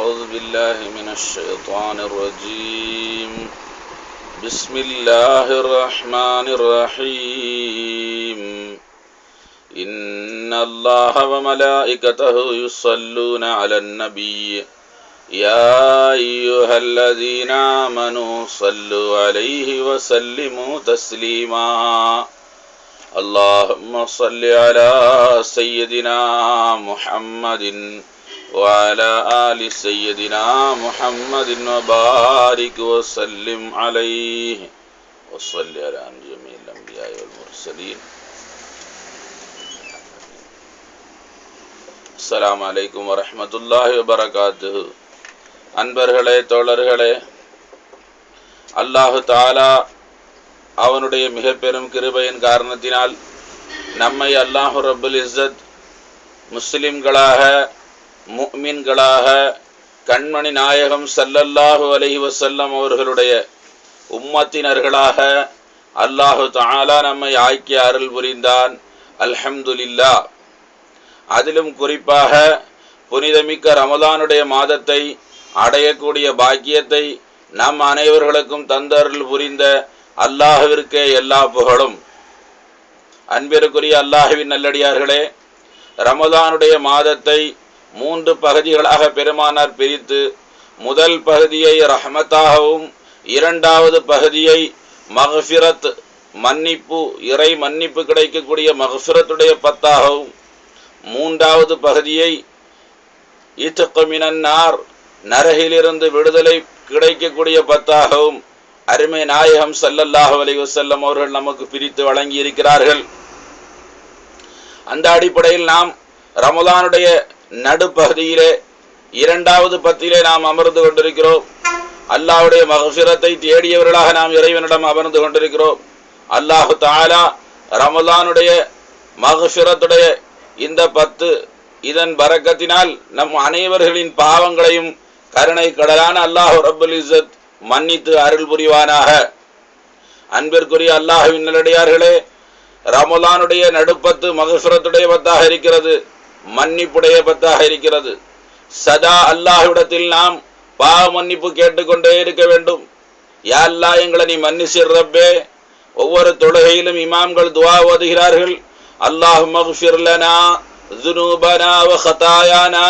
أعوذ بالله من الشيطان الرجيم. بسم الله الرحمن الرحيم. إن الله وملائكته يصلون على النبي يا أيها الذين آمنوا صلوا عليه وسلموا تسليما. اللهم صل على سيدنا محمد وعلى آل سيدنا محمد وبارك وسلم عليه وصل على جميع الأنبياء والمرسلين. السلام عليكم ورحمة الله وبركاته. அன்பர்களே, தோழர்களே, அல்லாஹு தஆலா அவனுடைய மிக பெரும் கிருபையின் காரணத்தினால் நம்மை அல்லாஹு ரப்புல் இஸ்ஸத் முஸ்லிம்களாக, முஃமின்களாக, கண்மணி நாயகம் ஸல்லல்லாஹு அலைஹி வஸல்லம் அவர்களுடைய உம்மத்தினர்களாக அல்லாஹு தஆலா நம்மை ஆக்கி அருள் புரிந்தான். அல்ஹம்துலில்லாஹ். அதிலும் குறிப்பாக புனிதமிக்க ரமலானுடைய மாதத்தை அடையக்கூடிய பாக்கியத்தை நம் அனைவர்களுக்கும் தந்தருள் புரிந்த அல்லாஹ்விற்கே எல்லா புகழும். அன்பிற்குரிய அல்லாஹ்வின் நல்லடியார்களே, ரமலானுடைய மாதத்தை 3 பகுதிகளாக பெருமானார் பிரித்து, முதல் பகுதியை ரஹ்மத்தாகவும், இரண்டாவது பகுதியை மக்ஃபிரத் மன்னிப்பு, இறை மன்னிப்பு கிடைக்கக்கூடிய மக்ஃபிரத்துடைய பத்தாகவும், மூன்றாவது பகுதியை இத்க் மினன் நார், நரகிலிருந்து விடுதலை கிடைக்கக்கூடிய பத்தாகவும் அருமை நாயகம் ஸல்லல்லாஹு அலைஹி வஸல்லம் அவர்கள் நமக்கு பிரித்து வழங்கி இருக்கிறார்கள். அந்த அடிப்படையில் நாம் ரமலானுடைய நடுப்பகுதியிலே இரண்டாவது பத்திலே நாம் அமர்ந்து கொண்டிருக்கிறோம். அல்லாஹ்வுடைய மக்ஃபிரத்தை தேடியவர்களாக நாம் இறைவனிடம் அமர்ந்து கொண்டிருக்கிறோம். அல்லாஹு தஆலா ரமலானுடைய மக்ஃபிரத்துடைய இந்த 10 இதன் பரக்கத்தினால் நம் அனைவர்களின் பாவங்களையும் கருணை கடலான அல்லாஹ் ரப்புல் இஸ்ஸத் மன்னித்து அருள் புரிவானாக. அன்பிற்குரிய அல்லாஹ்வின் நல்லடியார்களே, ரமலானுடைய நடுப்பத்து மக்ஃபிரத்துடைய பத்தாக இருக்கிறது, மன்னிப்புடைய பத்தாக இருக்கிறது. சதா அல்லாஹ்விடத்தில் நாம் பாவ மன்னிப்பு கேட்டுக்கொண்டே இருக்க வேண்டும். யா அல்லாஹ், எங்களை நீ மன்னிசிர் ரப்பே. ஒவ்வொரு தொழுகையிலும் இமாம்கள் துஆ ஓதுகிறார்கள். அல்லாஹும்ம ஃபிர் லனா ذுனூபனா வ ஹதாயானா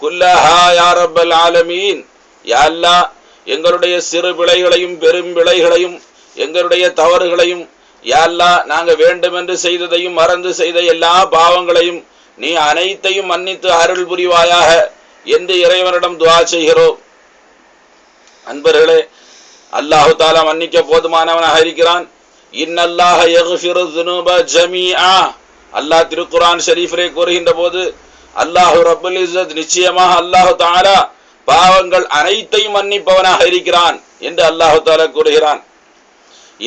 குல்லஹா யா ரப்பல் ஆலமீன். யா அல்லாஹ், எங்களுடைய சிறு பிழைகளையும் பெரும் பிழைகளையும், எங்களுடைய தவறுகளையும், யா அல்லாஹ், நாங்கள் வேண்டுமென்று செய்ததையும் மறந்து செய்த எல்லா பாவங்களையும் நீ அனைத்தையும் மன்னித்து அருள் புரிவாயாக என்று இறைவனிடம் துஆ செய்கிறோம். அன்பர்களே, அல்லாஹு தஆலா மன்னிக்க போதுமானவனாக இருக்கிறான். இன்னல்லாஹ யக்ஃபிரு ذுனூப ஜமீஆ. அல்லாஹ் திருக்குர்ஆன் ஷரீஃபிலே கூறுகின்ற போது அல்லாஹ் ரப்புல் இஸ்ஸத் நிச்சயமாக அல்லாஹு தஆலா பாவங்கள் அனைத்தையும் மன்னிப்பவனாக இருக்கிறான் என்று அல்லாஹு தஆலா கூறுகிறான்.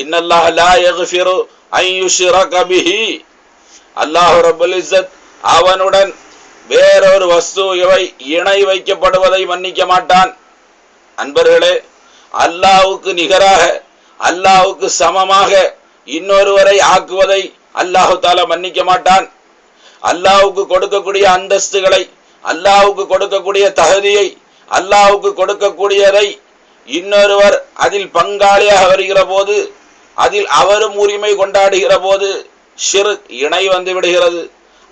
இன்னல்லாஹ லா யக்ஃபிரு அன் யுஷ்ரக பிஹி. அல்லாஹ் ரப்புல் இஸ்ஸத் அவனுடன் வேறொரு வஸ்து இணை வைக்கப்படுவதை மன்னிக்க மாட்டான். அன்பர்களே, அல்லாஹ்வுக்கு நிகராக, அல்லாஹ்வுக்கு சமமாக இன்னொருவரை ஆக்குவதை அல்லாஹு தஆலா மன்னிக்க மாட்டான். அல்லாஹ்வுக்கு கொடுக்கக்கூடிய அந்தஸ்துகளை, அல்லாஹ்வுக்கு கொடுக்கக்கூடிய தகுதியை, அல்லாஹ்வுக்கு கொடுக்கக்கூடியதை இன்னொருவர் அதில் பங்காளியாக வருகிற போது, அதில் அவரும் உரிமை கொண்டாடுகிற போது ஷிர்க், இணை வந்து விடுகிறது.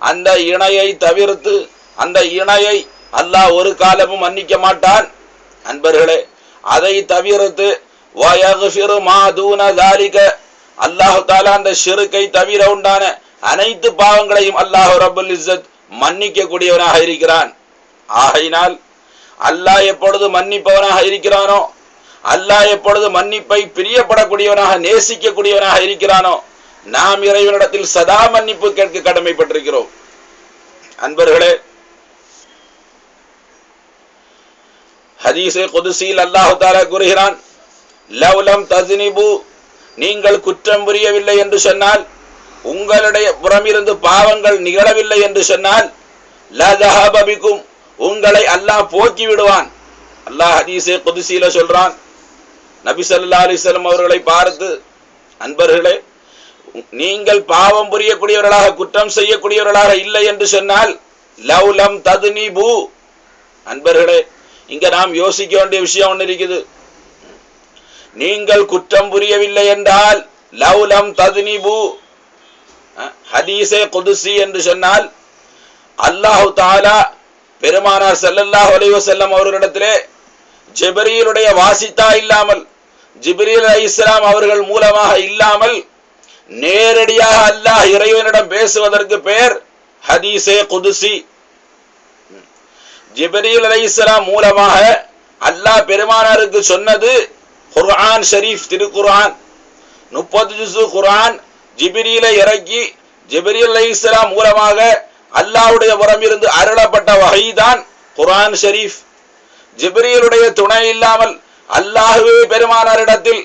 அந்த இணையை தவிர்த்து, அந்த இணையை அல்லாஹ் ஒரு காலமும் மன்னிக்க மாட்டான். அன்பர்களே, அதை தவிர்த்து வயக்ஃபிரு மா தூன ஸாலிக, அல்லாஹ் தஆலா அந்த ஷிர்க்கை தவிர உண்டான அனைத்து பாவங்களையும் அல்லாஹ் ரப்புல் இஸ்ஸத் மன்னிக்க கூடியவனாக இருக்கிறான். ஆகையினால் அல்லாஹ் எப்பொழுது மன்னிப்பவனாக இருக்கிறானோ, அல்லாஹ் எப்பொழுது மன்னிப்பை பிரியப்படக்கூடியவனாக, நேசிக்கக்கூடியவனாக இருக்கிறானோ, நாம் இறைவனிடத்தில் சதா மன்னிப்பு கேட்க கடமைப்பட்டிருக்கிறோம். அன்பர்களே, ஹதீஸே குதுஸில் அல்லாஹ் தஆலா கூறுகிறான், லவ்லம் தஸ்னிபு, நீங்கள் குற்றம் புரியவில்லை என்று சொன்னால், உங்களுடைய புறமிருந்து பாவங்கள் நிகழவில்லை என்று சொன்னால், லதஹப பிக்கும், உங்களை அல்லாஹ் போக்கி விடுவான். அல்லாஹ் ஹதீஸே குதுஸில சொல்றான். நபி ஸல்லல்லாஹு அலைஹி வஸல்லம் அவர்களை பார்த்து, அன்பர்களே, நீங்கள் பாவம் புரியக்கூடியவர்களாக, குற்றம் செய்யக்கூடியவர்களாக இல்லை என்று சொன்னால், லவ்லம் ததுனிபு, அன்பர்களே, இங்க நாம் யோசிக்க வேண்டிய விஷயம் ஒன்று இருக்குது. நீங்கள் குற்றம் புரியவில்லை என்றால் லவ்லம் தத்னிபு, ஹதீஸே குதுசி என்று சொன்னால் அல்லாஹு தஆலா பெருமானார் ஸல்லல்லாஹு அலைஹி வஸல்லம் அவர்களிடத்திலே ஜிப்ரீலுடைய வாசித்தா இல்லாமல், ஜிப்ரீல் அலைஹிஸ்ஸலாம் அவர்கள் மூலமாக இல்லாமல் நேரடியாக அல்லாஹ் இறைவனிடம் பேசுவதற்கு பெயர் ஹதீஸே குதுசி. ஜிப்ரீல் அலைஹிஸ்ஸலாம் மூலமாக அல்லாஹ் பெருமானாருக்கு சொன்னது குர்ஆன் ஷரீஃப், திருக்குர்ஆன் 30 ஜுஸு குர்ஆன் ஜிப்ரீலை இறக்கி ஜிப்ரீல் அலைஹிஸ்ஸலாம் மூலமாக அல்லாஹ்வுடைய புறமிருந்து அருளப்பட்ட வஹீதான் குர்ஆன் ஷரீஃப். ஜிப்ரீலுடைய துணை இல்லாமல் அல்லாஹ்வே பெருமானாரிடத்தில்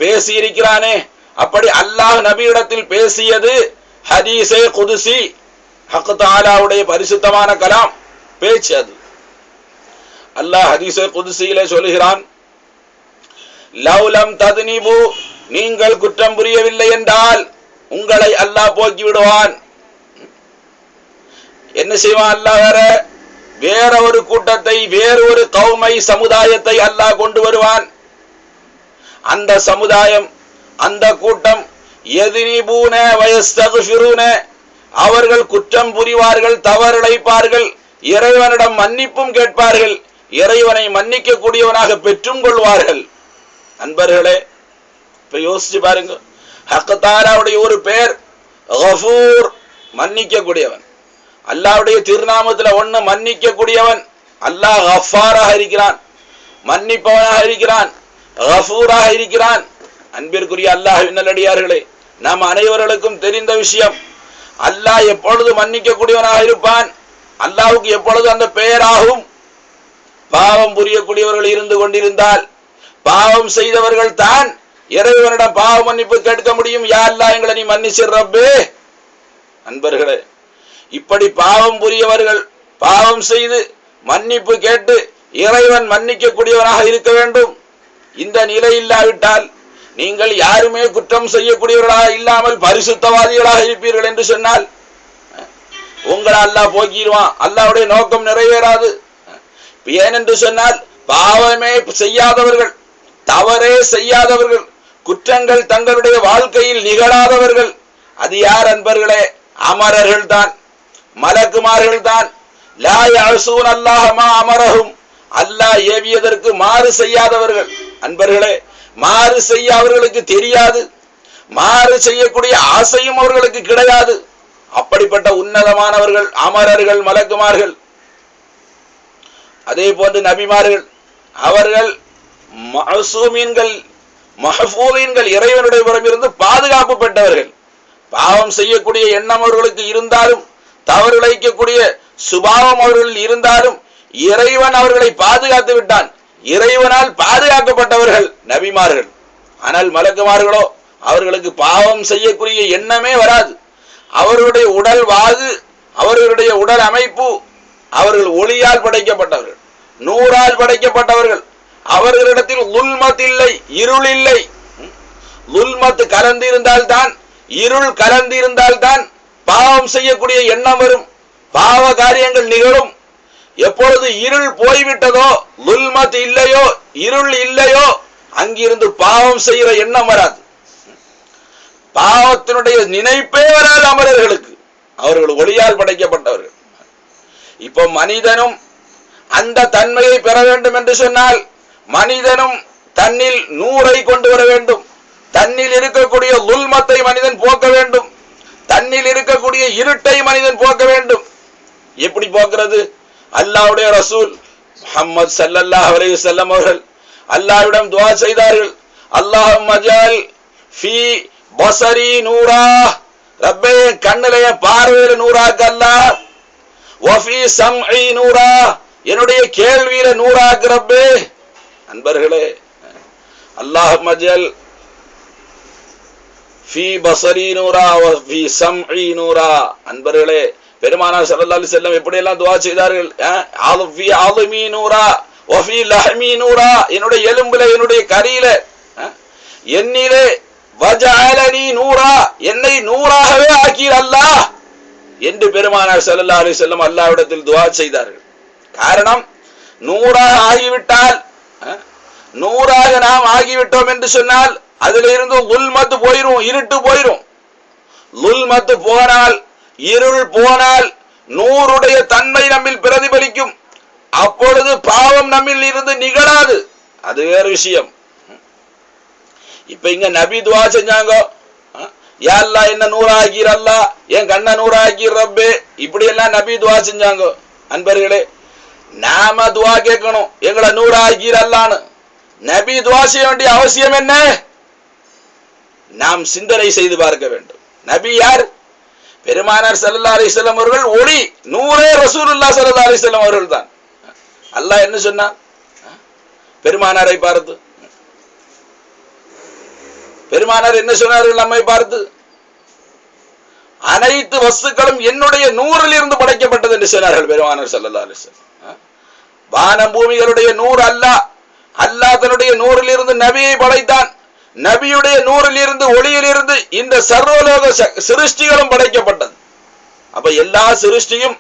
பேசி இருக்கிறானே, அப்படி அல்லாஹ் நபியிடத்தில் பேசியது ஹதீஸே குதுசி, ஹக் தஆலாவுடைய பரிசுத்தமான கலாம் பேச்சு. அது அல்லாஹ் ஹதீஸே குதுசியிலே சொல்கிறான், லவ்லம் தத்னிபு, நீங்கள் குற்றம் புரியவில்லை என்றால் உங்களை அல்லாஹ் போக்கி விடுவான். என்ன செய்வான் அல்லாஹ்? வேற ஒரு கூட்டத்தை, வேற ஒரு கௌமை, சமுதாயத்தை அல்லாஹ் கொண்டு வருவான். அந்த சமுதாயம், அந்த கூட்டம் யத்னிபூன வயஸ்தக்ஃபிரூன, அவர்கள் குற்றம் புரிவார்கள், தவறிழைப்பார்கள், இறைவனிடம் மன்னிப்பும் கேட்பார்கள், இறைவனை மன்னிக்க கூடியவனாக பெற்றும் கொள்வார்கள். அன்பர்களே, இப்ப யோசிச்சு பாருங்க, ஹக் தஆலாவுடைய ஒரு பெயர் கஃபூர், மன்னிக்க கூடியவன். அல்லாஹ்வுடைய திருநாமத்துல ஒண்ணு மன்னிக்க கூடியவன். அல்லாஹ் கஃபாராக இருக்கிறான், மன்னிப்பவனாக இருக்கிறான், கஃபூராக இருக்கிறான். அன்பிற்குரிய அல்லாஹ்வின் நல்லடியார்களே, நாம் அனைவர்களுக்கும் தெரிந்த விஷயம், அல்லாஹ் எப்பொழுது மன்னிக்க கூடியவனாக இருப்பான், அல்லாஹ்வுக்கு எப்பொழுது அந்த பெயராகும். பாவம் புரியக்கூடியவர்கள் இருந்து கொண்டிருந்தால், பாவம் செய்தவர்கள் தான் இறைவனிடம் பாவ மன்னிப்பு கேட்க முடியும். யா அல்லாஹ், எங்களை நீ மன்னிச்சிர் ரப்பே. அன்பர்களே, இப்படி பாவம் புரியவர்கள் பாவம் செய்து மன்னிப்பு கேட்டு இறைவன் மன்னிக்க கூடியவனாக இருக்க வேண்டும். இந்த நிலை இல்லாவிட்டால் நீங்கள் யாருமே குற்றம் செய்யக்கூடியவர்களாக இல்லாமல் பரிசுத்தவாதிகளாக இருப்பீர்கள் என்று சொன்னால் உங்களை அல்லாஹ் போக்கிடுவான். அல்லாஹ்வுடைய நோக்கம் நிறைவேறாது. ஏனென்று சொன்னால் பாவமே செய்யாதவர்கள், தவறே செய்யாதவர்கள், குற்றங்கள் தங்களுடைய வாழ்க்கையில் நிகழாதவர்கள், அது யார் அன்பர்களே? அமரர்கள் தான், மலக்குமார்கள் தான். லா யஅஸூன அல்லாஹ் மா அமரஹும், அல்லாஹ் ஏவியதற்கு மாறு செய்யாதவர்கள். அன்பர்களே, மாறு செய்ய அவர்களுக்கு தெரியாது, மாறு செய்யக்கூடிய ஆசையும் அவர்களுக்கு கிடையாது. அப்படிப்பட்ட உன்னதமானவர்கள் அமரர்கள், மலக்குமார்கள். அதே போன்று நபிமார்கள், அவர்கள் மஅசூமீன்கள், மஹ்ஃபூலீன்கள், இறைவனுடைய புறமிருந்து பாதுகாப்பு பெற்றவர்கள். பாவம் செய்யக்கூடிய எண்ணம் அவர்களுக்கு இருந்தாலும், தவறு இழைக்கக்கூடிய சுபாவம் அவர்கள் இருந்தாலும், இறைவன் அவர்களை பாதுகாத்து விட்டான். இறைவனால் பாதுகாக்கப்பட்டவர்கள் நபிமார்கள். ஆனால் மலக்குமார்களோ, அவர்களுக்கு பாவம் செய்யக்கூடிய எண்ணமே வராது. அவர்களுடைய உடல் வாகு, அவர்களுடைய உடல் அமைப்பு, அவர்கள் ஒளியால் படைக்கப்பட்டவர்கள், நூறால் படைக்கப்பட்டவர்கள். அவர்களிடத்தில் லுல்மத் இல்லை, இருள் இல்லை. லுல்மத் கலந்திருந்தால்தான், இருள் கலந்திருந்தால்தான் பாவம் செய்யக்கூடிய எண்ணம் வரும், பாவ காரியங்கள் நிகழும். எப்பொழுது இருள் போய்விட்டதோ, லுல்மத் இல்லையோ, இருள் இல்லையோ, அங்கிருந்து பாவம் செய்கிற எண்ணம் வராது, பாவத்தினுடைய நினைப்பே வராது அமரர்களுக்கு. அவர்கள் ஒளியால் படைக்கப்பட்டவர்கள். இப்போ மனிதனும் அந்த தன்மையை பெற வேண்டும் என்று சொன்னால், மனிதனும் தன்னில் நூறை கொண்டு வர வேண்டும். தன்னில் இருக்கக்கூடிய லுல்மத்தை மனிதன் போக்க வேண்டும். தன்னில் இருக்கக்கூடிய இருட்டை மனிதன் போக்க வேண்டும். எப்படி போக்குறது? அல்லாஹ்வுடைய ரசூல் முஹம்மது ஸல்லல்லாஹு அலைஹி வஸல்லம் அவர்கள் அல்லாஹ்விடம் துஆ செய்தார்கள். அல்லாஹும்ம ஜஅல் ஃபீ பஸரி நூரா, ரப்பே கண்ணிலே பார்வையில நூறாக்க அல்லாஹ். வஃபீ சம்இ நூரா, என்னுடைய கேள்வியில நூறாக்கு ரப்பே. அன்பர்களே, அல்லாஹும்ம ஜஅல் ஃபீ பஸரி நூரா வஃபீ சம்இ நூரா. அன்பர்களே, பெருமானார் ஸல்லல்லாஹு அலைஹி வஸல்லம் எப்படி எல்லாம் துஆ செய்தார்கள்? ஃபீ ஆலிமி நூரா வஃபீ லஹ்மி நூரா, என்னுடைய எலும்பில, என்னுடைய கரியில, என்னிலே வஜஅலனி நூரா, என்னை நூறாகவே ஆக்கீர் அல்லாஹ் என்று பெருமானார் ஸல்லல்லாஹு அலைஹி வஸல்லம் அல்லாஹ்விடத்தில் துஆ செய்தார்கள். காரணம், 100ஆக ஆகிவிட்டால், 100ஆக நாம் ஆகிவிட்டோம் என்று சொன்னால் அதிலிருந்து லுல்மத்து போயிரும், இருட்டு போயிரும். லுல்மத்து போனால், இருள் போனால் 100உடைய தன்மை நம்மில் பிரதிபலிக்கும். அப்பொழுது பாவம் நம்மில் இருந்து நிகழாது. அது வேறு விஷயம். இப்ப இங்க நபி துவா செஞ்சாங்க, யா அல்லாஹ் என்ன 100 ஆக்கிர், அல்லாஹ் என் கண்ண 100 ஆக்கிர் ரப்பே, இப்படி எல்லாம் நபி துவா செஞ்சாங்க. அன்பர்களே, நாம துவா கேட்கணும், எங்களை 100 ஆக்கிர் அல்லாஹ்னு. நபி துவா செய்ய வேண்டிய அவசியம் என்ன? நாம் சிந்தனை செய்து பார்க்க வேண்டும். நபி யார்? பெருமானார் ஸல்லல்லாஹு அலைஹி வஸல்லம் அவர்கள் ஒளி, நூரே ரசூலுல்லாஹ் ஸல்லல்லாஹு அலைஹி வஸல்லம் அவர்கள் தான். அல்லாஹ் என்ன சொன்னான் பெருமானாரை பார்த்து? பெருமானார் என்ன சொன்னார்கள் நம்மை பார்த்து? அனைத்து வஸ்துக்களும் என்னுடைய 100ல் இருந்து படைக்கப்பட்டது என்று சொன்னார்கள் பெருமானார் ஸல்லல்லாஹு அலைஹி வஸல்லம். வானம் பூமிகளுடைய 100 அல்லாஹ், அல்லாஹ் தன்னுடைய 100ல் இருந்து நபியை படைத்தான். நபியுடைய 100ல் இருந்து ஒளியில் இருந்து இந்த சர்வலோக சிருஷ்டிகளும் படைக்கப்பட்டது. அப்ப எல்லா சிருஷ்டியும்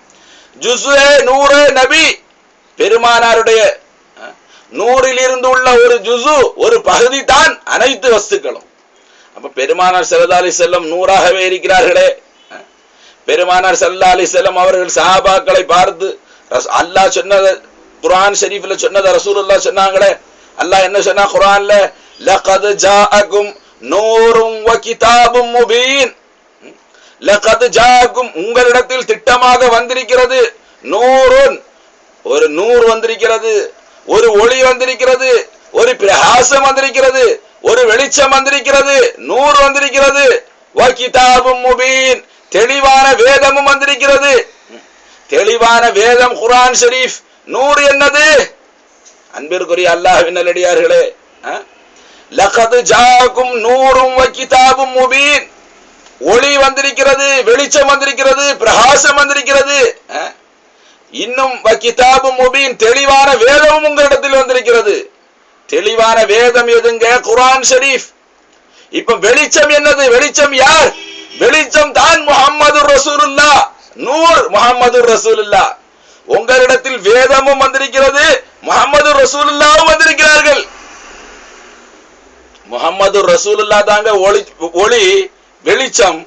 ஜுஸ்ஏ 100 நபி, பெருமானாருடைய 100ல் இருந்து உள்ள ஒரு ஜுசு, ஒரு பகுதி தான் அனைத்து வஸ்துக்களும். அப்ப பெருமானார் ஸல்லல்லாஹு அலைஹி வஸல்லம் 100ஆகவே இருக்கிறார்களே. பெருமானார் ஸல்லல்லாஹு அலைஹி வஸல்லம் அவர்கள் சஹாபாக்களை பார்த்து அல்லாஹ் சொன்னது, குர்ஆன் ஷரீஃப்ல சொன்னது ரசூலுல்லாஹ் சொன்னாங்களே. அல்லாஹ் என்ன சொன்னா குர்ஆன்ல? லகத் ஜாஅகும் நூரும் வ கிதாபும் முபீன். லகத் ஜாஅகும், உங்களிடத்தில் திட்டமாக வந்திருக்கிறது. நூருன், ஒரு நூறு வந்திருக்கிறது, ஒரு ஒளி வந்திருக்கிறது, ஒரு பிரகாசம் வந்திருக்கிறது, ஒரு வெளிச்சம் வந்திருக்கிறது, 100 வந்திருக்கிறது. வ கிதாபும் முபீன், தெளிவான வேதமும் வந்திருக்கிறது. தெளிவான வேதம் குர்ஆன் ஷரீஃப். 100 என்னது? அன்பிற்குரிய அல்லாஹ்வின் நல்லடியார்களே, லகத் ஜாஅகும் நூரும் வ கிதாபும் முபீன், ஒளி வந்திருக்கிறது, வெளிச்சம் வந்திருக்கிறது, பிரகாசம் வந்திருக்கிறது. இன்னும் வ கிதாபும் முபீன், தெளிவான வேதமும் உங்களிடத்தில் வந்திருக்கிறது. தெளிவான வேதம் எதுங்க? குர்ஆன் ஷரீஃப். இப்ப வெளிச்சம் என்னது? வெளிச்சம் யார்? வெளிச்சம் தான் முஹம்மது ரசூலுல்லாஹ், நூர் முஹம்மது ரசூலுல்லாஹ். உங்களிடத்தில் வேதமும் வந்திருக்கிறது, முஹம்மது ரசூலுல்லாஹும் வந்திருக்கிறார்கள். முஹம்மது ரசூலுல்லாஹ் தாங்க ஒளி, வெளிச்சம்.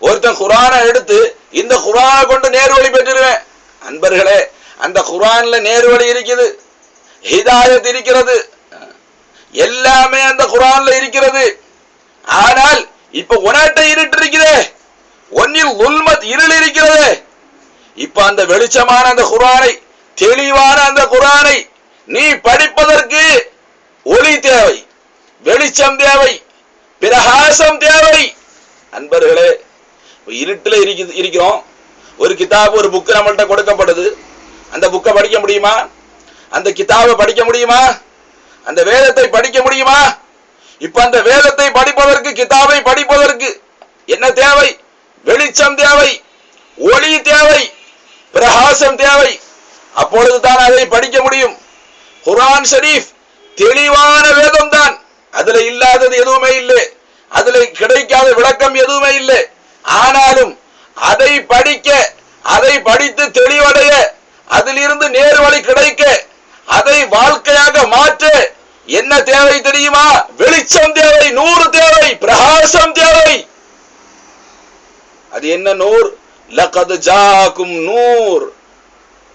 ஒருத்தன் குர்ஆனை எடுத்து இந்த குர்ஆனை கொண்டு நேர்வழி பெற்றுருவேன். அன்பர்களே, அந்த குர்ஆன்ல நேர்வழி இருக்குது, ஹிதாயத் இருக்கிறது, எல்லாமே அந்த குர்ஆன்ல இருக்கிறது. ஆனால் இப்ப உனட்ட இருட்டு இருக்குதே, ஒன்னில் உல்மத் இருள் இருக்கிறது. இப்ப அந்த வெளிச்சமான அந்த குர்ஆனை, தெளிவான அந்த குர்ஆனை நீ படிப்பதற்கு ஒளி தேவை, வெளிச்சம் தேவை, பிரகாசம் தேவை. அன்பர்களே, இருட்டுல இருக்கிறோம். ஒரு கிதாப், ஒரு புக்கு நம்மள்ட்ட கொடுக்கப்படுது. அந்த புக்கை படிக்க முடியுமா? அந்த கிதாபை படிக்க முடியுமா? அந்த வேதத்தை படிக்க முடியுமா? இப்ப அந்த வேதத்தை படிப்பதற்கு, கிதாபை படிப்பதற்கு என்ன தேவை? வெளிச்சம் தேவை, ஒளி தேவை, பிரகாசம் தேவை. அப்பொழுதுதான் அதை படிக்க முடியும். குர்ஆன் ஷரீஃப் தெளிவான வேதம் தான். அதுல இல்லாதது எதுவுமே இல்லை, அதுல கிடைக்காத விளக்கம் எதுவுமே இல்லை. ஆனாலும் அதை படிக்க, அதை படித்து தெளிவடைய, அதிலிருந்து நேர்வழி கிடைக்க, அதை வாழ்க்கையாக மாற்ற என்ன தேவை தெரியுமா? வெளிச்சம் தேவை, 100 தேவை, பிரகாசம் தேவை. அது என்ன நூர்? லகத் ஜாஅகும் நூர்.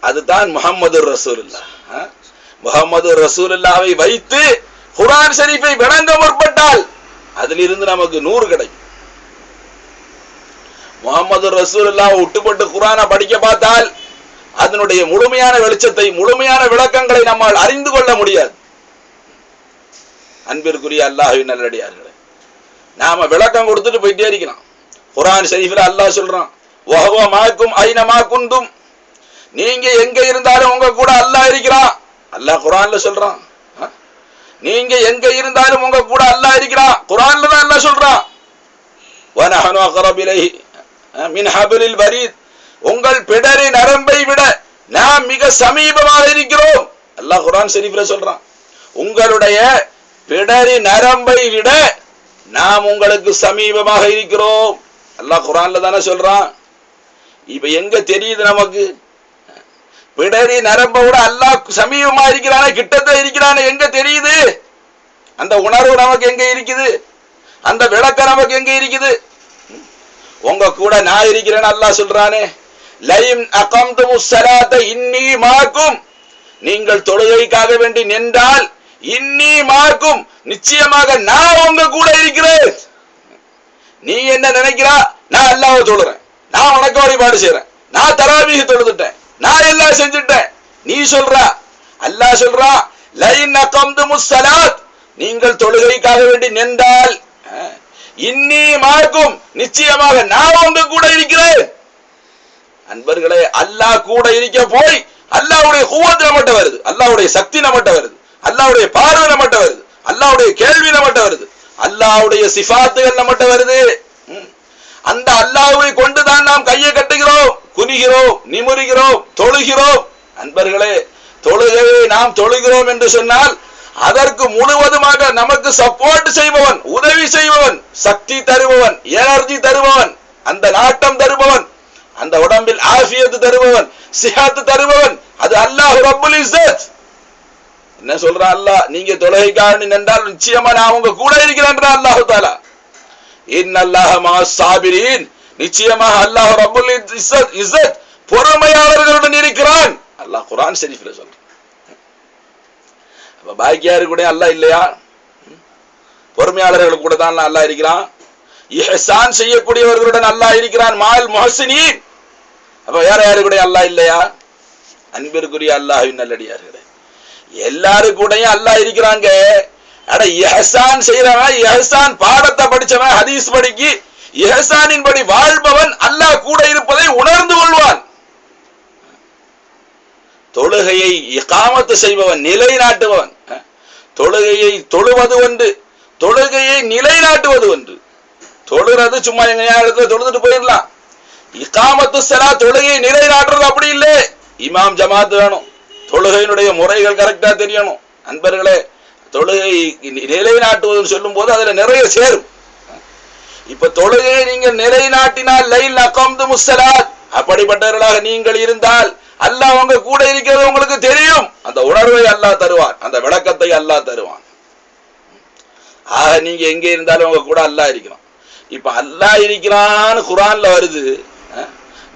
அதுதான் முஹம்மது ரசூலுல்லாஹ். முஹம்மது ரசூலுல்லாஹ்வை வைத்து குர்ஆன் ஷரீஃபை விளங்க முற்பட்டால் அதிலிருந்து நமக்கு 100 கிடைக்கும். முஹம்மது ரசூலுல்லாஹ் விட்டுப்பட்டு குர்ஆனை படிக்க பார்த்தால் அதனுடைய முழுமையான வெளிச்சத்தை, முழுமையான விளக்கங்களை நம்மால் அறிந்து கொள்ள முடியாது. அன்பிற்குரிய அல்லாஹ்வின் நல்லடியார்களே, நாம விளக்கம் கொடுத்துட்டு போயிட்டே இருக்கலாம். குர்ஆன் ஷரீஃப்ல அல்லாஹ் சொல்றான், வஹுவ மாக்கும் ஐனமா குந்தும், நீங்க எங்க இருந்தாலும் உங்க கூட அல்லாஹ் இருக்கிறான். அல்லாஹ் குர்ஆன்ல சொல்றான். நீங்க எங்க இருந்தாலும் உங்க கூட அல்லாஹ் இருக்கிறான். குர்ஆன்ல தான் அல்லாஹ் சொல்றான். வனஹனு அக்ரபு இலைஹி மின் ஹப்லில் வரீத், உங்கள் பிடரி நரம்பை விட நாம் மிக சமீபமாக இருக்கிறோம். அல்லாஹ் குர்ஆன் ஷரீஃப்ல சொல்றான், உங்களுடைய பிடரி நரம்பை விட நாம் உங்களுக்கு சமீபமாக இருக்கிறோம். அல்லாஹ் குர்ஆன்ல தானே சொல்றான். இப்ப எங்க தெரியுது நமக்கு? பிடரி நரம்போட அல்லாஹ் சமீபமா இருக்கிறானே, கிட்டத்துல இருக்கிறானே எங்க தெரியுது? அந்த உணர்வு நமக்கு எங்க இருக்குது? அந்த விளக்கம் நமக்கு எங்க இருக்குது? உங்க கூட நான் இருக்கிறேன்னு அல்லாஹ் சொல்றானே, லைன் அகம்துமுஸ் ஸலாத இன்னி மாக்கும், நீங்கள் தொழுகைக்காக வேண்டி நின்றால் இன்னி மாக்கும், நிச்சயமாக நான் உங்க கூட இருக்கிறேன். நீ என்ன நினைக்கிறா? நான் அல்லாஹ்வை தொழுறேன், நான் உனக்கு வழிபாடு செய்றேன், நான் தராவீஹ் தொழுதுட்டேன், நான் எல்லாம் செஞ்சுட்டேன். நீ சொல்றா, அல்லாஹ் சொல்றா லைன் அகம்துமுஸ் ஸலாத், நீங்கள் தொழுகைக்காக வேண்டி நின்றால் இன்னி மாக்கும், நிச்சயமாக நான் உங்க கூட இருக்கிறேன். அன்பர்களே, அல்லாஹ் கூட இருக்க போய் அல்லாஹ்வுடைய குவத் நம்மட்ட வருது, அல்லாஹ்வுடைய சக்தி நம்மட்ட வருது, அல்லாஹ்வுடைய பார்வை நம்மட்ட வருது, அல்லாஹ்வுடைய கேள்வி நம்மட்ட வருது, அல்லாஹ்வுடைய சிஃபாத்துகள் நம்மட்ட வருது. அந்த அல்லாஹ்வை கொண்டுதான் நாம் கையை கட்டுகிறோம், குனிகிறோம், நிமிருகிறோம், தொழுகிறோம். அன்பர்களே, தொழுகையை நாம் தொழுகிறோம் என்று சொன்னால் அதற்கு முழுவதுமாக நமக்கு சப்போர்ட் செய்பவன், உதவி செய்பவன், சக்தி தருபவன், எனர்ஜி தருபவன், அந்த நாட்டம் தருபவன், அந்த உடம்பில் ஆஃபியத் தருபவன், சிஹத் தருபவன், அது அல்லாஹ் ரப்புல் இஸ்ஸத். என்ன சொல்றான் அல்லாஹ்? நீங்க தொழுகைக்காக நின்றால் நிச்சயமா நான் உங்க கூட இருக்கிறேன். அல்லாஹ் தஆலா இன்னல்லாஹ மஅஸ் ஸாபிரீன், நிச்சயமாக அல்லாஹ் ரப்புல் இஸ்ஸத் பொறுமையாளர்களுடன் இருக்கிறான். அல்லாஹ் குர்ஆன் ஷரீஃப்ல சொல்றான். அப்ப பாக்கியாரு கூட அல்லாஹ் இல்லையா? பொறுமையாளர்கள் கூட தான் அல்லாஹ் இருக்கிறான். இஹ்சான் செய்யக்கூடியவர்களுடன் அல்லாஹ் இருக்கிறான், மால் முஹ்ஸினீன். அப்ப வேற யாரு கூட அல்லாஹ் இல்லையா? அன்பிற்குரிய அல்லாஹ்வின் நல்லடியார்களே, எல்லாரும் கூடயும் அல்லாஹ் இருக்கிறாங்க. அட இஹ்சான் செய்யறவன், இஹ்சான் பாடத்தை படிச்சவன், ஹதீஸ் படிக்கி இஹ்சானின் படி வாழ்பவன் அல்லாஹ் கூட இருப்பதை உணர்ந்து கொள்வான். தொழுகையை இகாமத்து செய்பவன், நிலைநாட்டுபவன், தொழுகையை தொழுவது ஒன்று, தொழுகையை நிலைநாட்டுவது ஒன்று. தொழுறது சும்மா எங்க இடத்துல தொழுதுட்டு போயிடலாம். இகாமத்து ஸலாத், தொழுகையை நிலைநாட்டுறது அப்படி இல்லை. இமாம் ஜமாத் வேணும், தொழுகையினுடைய முறைகள் கரெக்டா தெரியணும். அன்பர்களே, தொழுகை நிலைநாட்டுவதுன்னு சொல்லும் போது அதுல நிறைய சேரும். இப்ப தொழுகையை நீங்கள் நிலைநாட்டினால் லைல் அகம்துமுஸ் ஸலாத், அப்படிப்பட்டவர்களாக நீங்கள் இருந்தால் அல்லாஹ் உங்க கூட இருக்கிறது உங்களுக்கு தெரியும். அந்த உணர்வை அல்லாஹ் தருவான், அந்த விளக்கத்தை அல்லாஹ் தருவான். ஆக நீங்க எங்க இருந்தாலும் உங்க கூட அல்லாஹ் இருக்கிறான். இப்ப அல்லாஹ் இருக்கிறான்னு குர்ஆன்ல வருது,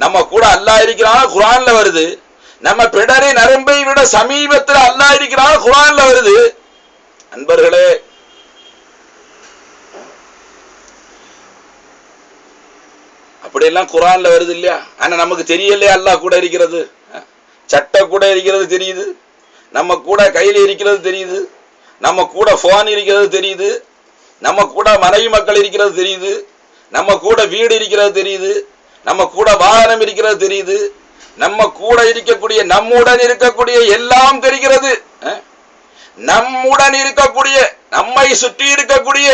நம்ம கூட அல்லாஹ் இருக்கிறான் குர்ஆன்ல வருது. நம்ம பிடரை நரம்பை விட சமீபத்தில் அல்லாஹ் இருக்கிறான் குர்ஆன்ல வருது. அன்பர்களே, அப்படியெல்லாம் குர்ஆன்ல வருது இல்லையா? ஆனா நமக்கு தெரியலையா அல்லாஹ் கூட இருக்கிறது? சட்டை கூட இருக்கிறது தெரியுது, நம்ம கூட கையில இருக்கிறது தெரியுது, நம்ம கூட போன் இருக்கிறது தெரியுது, நம்ம கூட மனைவி மக்கள் இருக்கிறது தெரியுது, நம்ம கூட வீடு இருக்கிறது தெரியுது, நம்ம கூட வாகனம் இருக்கிறது தெரியுது, நம்ம கூட இருக்கக்கூடிய, நம்முடன் இருக்கக்கூடிய எல்லாம் தெரிகிறது. நம்முடன் இருக்கக்கூடிய, நம்மை சுற்றி இருக்கக்கூடிய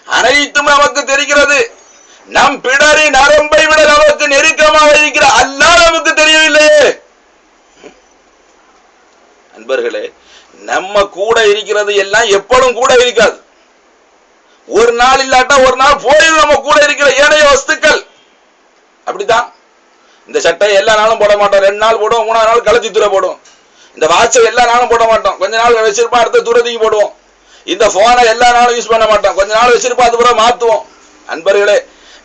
அனைத்தும் நமக்கு தெரிகிறது. நம் பிடரி நரம்பை விட நமக்கு நெருக்கமாக இருக்கிற அல்லாஹ் நமக்கு தெரியவில்லையே. அன்பர்களே, நம்ம கூட இருக்கிறது எல்லாம் எப்பொழுதும் கூட இருக்காது. ஒரு நாள் இல்லாட்டா ஒரு நாள் போய் நம்ம கூட இருக்கிற ஏனைய வஸ்துக்கள் அப்படித்தான். இந்த சட்டை எல்லா நாளும் போட மாட்டோம், 2 நாள் போடுவோம், 3ஆவது நாள் கலத்தி தூர போடுவோம். இந்த வாட்சை எல்லா நாளும் போட மாட்டோம், கொஞ்ச நாள் வச்சிருப்போம், அடுத்த தூரத்துக்கு போடுவோம். இந்த போனை எல்லா நாளும் யூஸ் பண்ண மாட்டோம், கொஞ்ச நாள் வச்சிருப்போம், அது பிறகு மாத்துவோம். அன்பர்களே,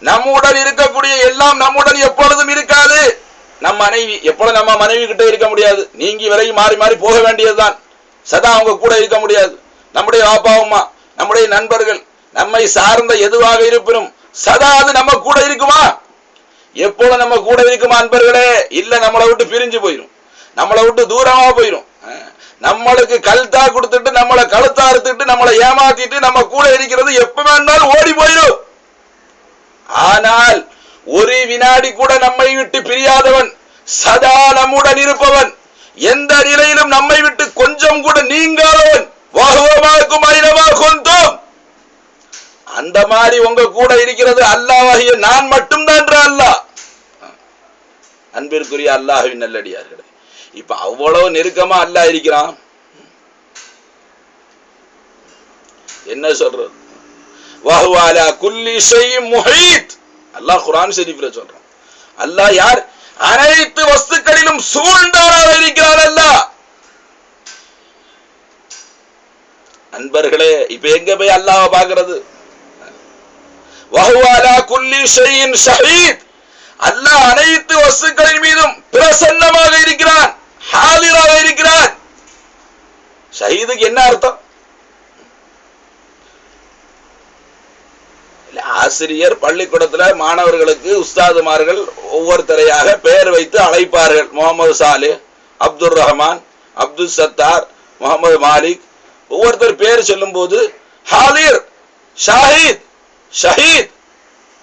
நம்முடன் இருக்கக்கூடிய எல்லாம் நம்முடன் எப்பொழுதும் இருக்காது. நம்ம மனைவி எப்பொழுதும் நம்ம மனைவி கிட்ட இருக்க முடியாது, நீங்கி விலகி மாறி மாறி போக வேண்டியதுதான். சதா அவங்க கூட இருக்க முடியாது. நம்முடைய அப்பா அம்மா, நம்முடைய நண்பர்கள், நம்மை சார்ந்த எதுவாக இருப்பினும் சதா அது நம்ம கூட இருக்குமா? எப்பொழுது நம்ம கூட இருக்குமா அன்பர்களே? இல்ல, நம்மளை விட்டு பிரிஞ்சு போயிடும், நம்மளை விட்டு தூரமா போயிடும். நம்மளுக்கு கழுத்தா கொடுத்துட்டு, நம்மளை கழுத்தா அறுத்துட்டு, நம்மளை ஏமாத்திட்டு நம்ம கூட இருக்கிறது எப்ப வேணாலும் ஓடி போயிடும். ஆனால் ஒரு வினாடி கூட நம்மை விட்டு பிரியாதவன், சதா நம்முடன் இருப்பவன், எந்த நிலையிலும் நம்மை விட்டு கொஞ்சம் கூட நீங்காதவன், அந்த மாதிரி உங்க கூட இருக்கிறது அல்லாஹ்வாகிய நான் மட்டும்தான். அல்லாஹ், அன்பிற்குரிய அல்லாஹ்வின் நல்லடியார்களே, இப்ப அவ்வளவு நெருக்கமா அல்லாஹ் இருக்கிறான். என்ன சொல்றது? வஹுவ அலா குல்லி ஷைஇன் முஹீத். அல்லாஹ் குர்ஆன் ஷரீஃப்ல சொல்றான். அல்லாஹ் யார்? அனைத்து வஸ்துக்களிலும் சூழ்ந்தவராக இருக்கிறார் அன்பர்களே, இப்ப எங்க போய் அல்லாஹ்வை பார்க்கிறது? வஹுவ அலா குல்லி ஷைஇன் ஷஹீத். அல்லாஹ் அனைத்து வஸ்துக்களின் மீதும் பிரசன்னமாக இருக்கிறான், ஹாலிராக இருக்கிறான். ஷஹீதுக்கு என்ன அர்த்தம்? ஆசிரியர் பள்ளிக்கூடத்துல மாணவர்களுக்கு உஸ்தாதுமார்கள் ஒவ்வொருத்தரையாக பெயர் வைத்து அழைப்பார்கள். முகமது சாலி, அப்துல் ரஹ்மான், அப்துல் சத்தார், முகமது மாலிக், ஒவ்வொருத்தர் பேர் சொல்லும் போது ஹாலிர், ஷாஹித், ஷஹீத்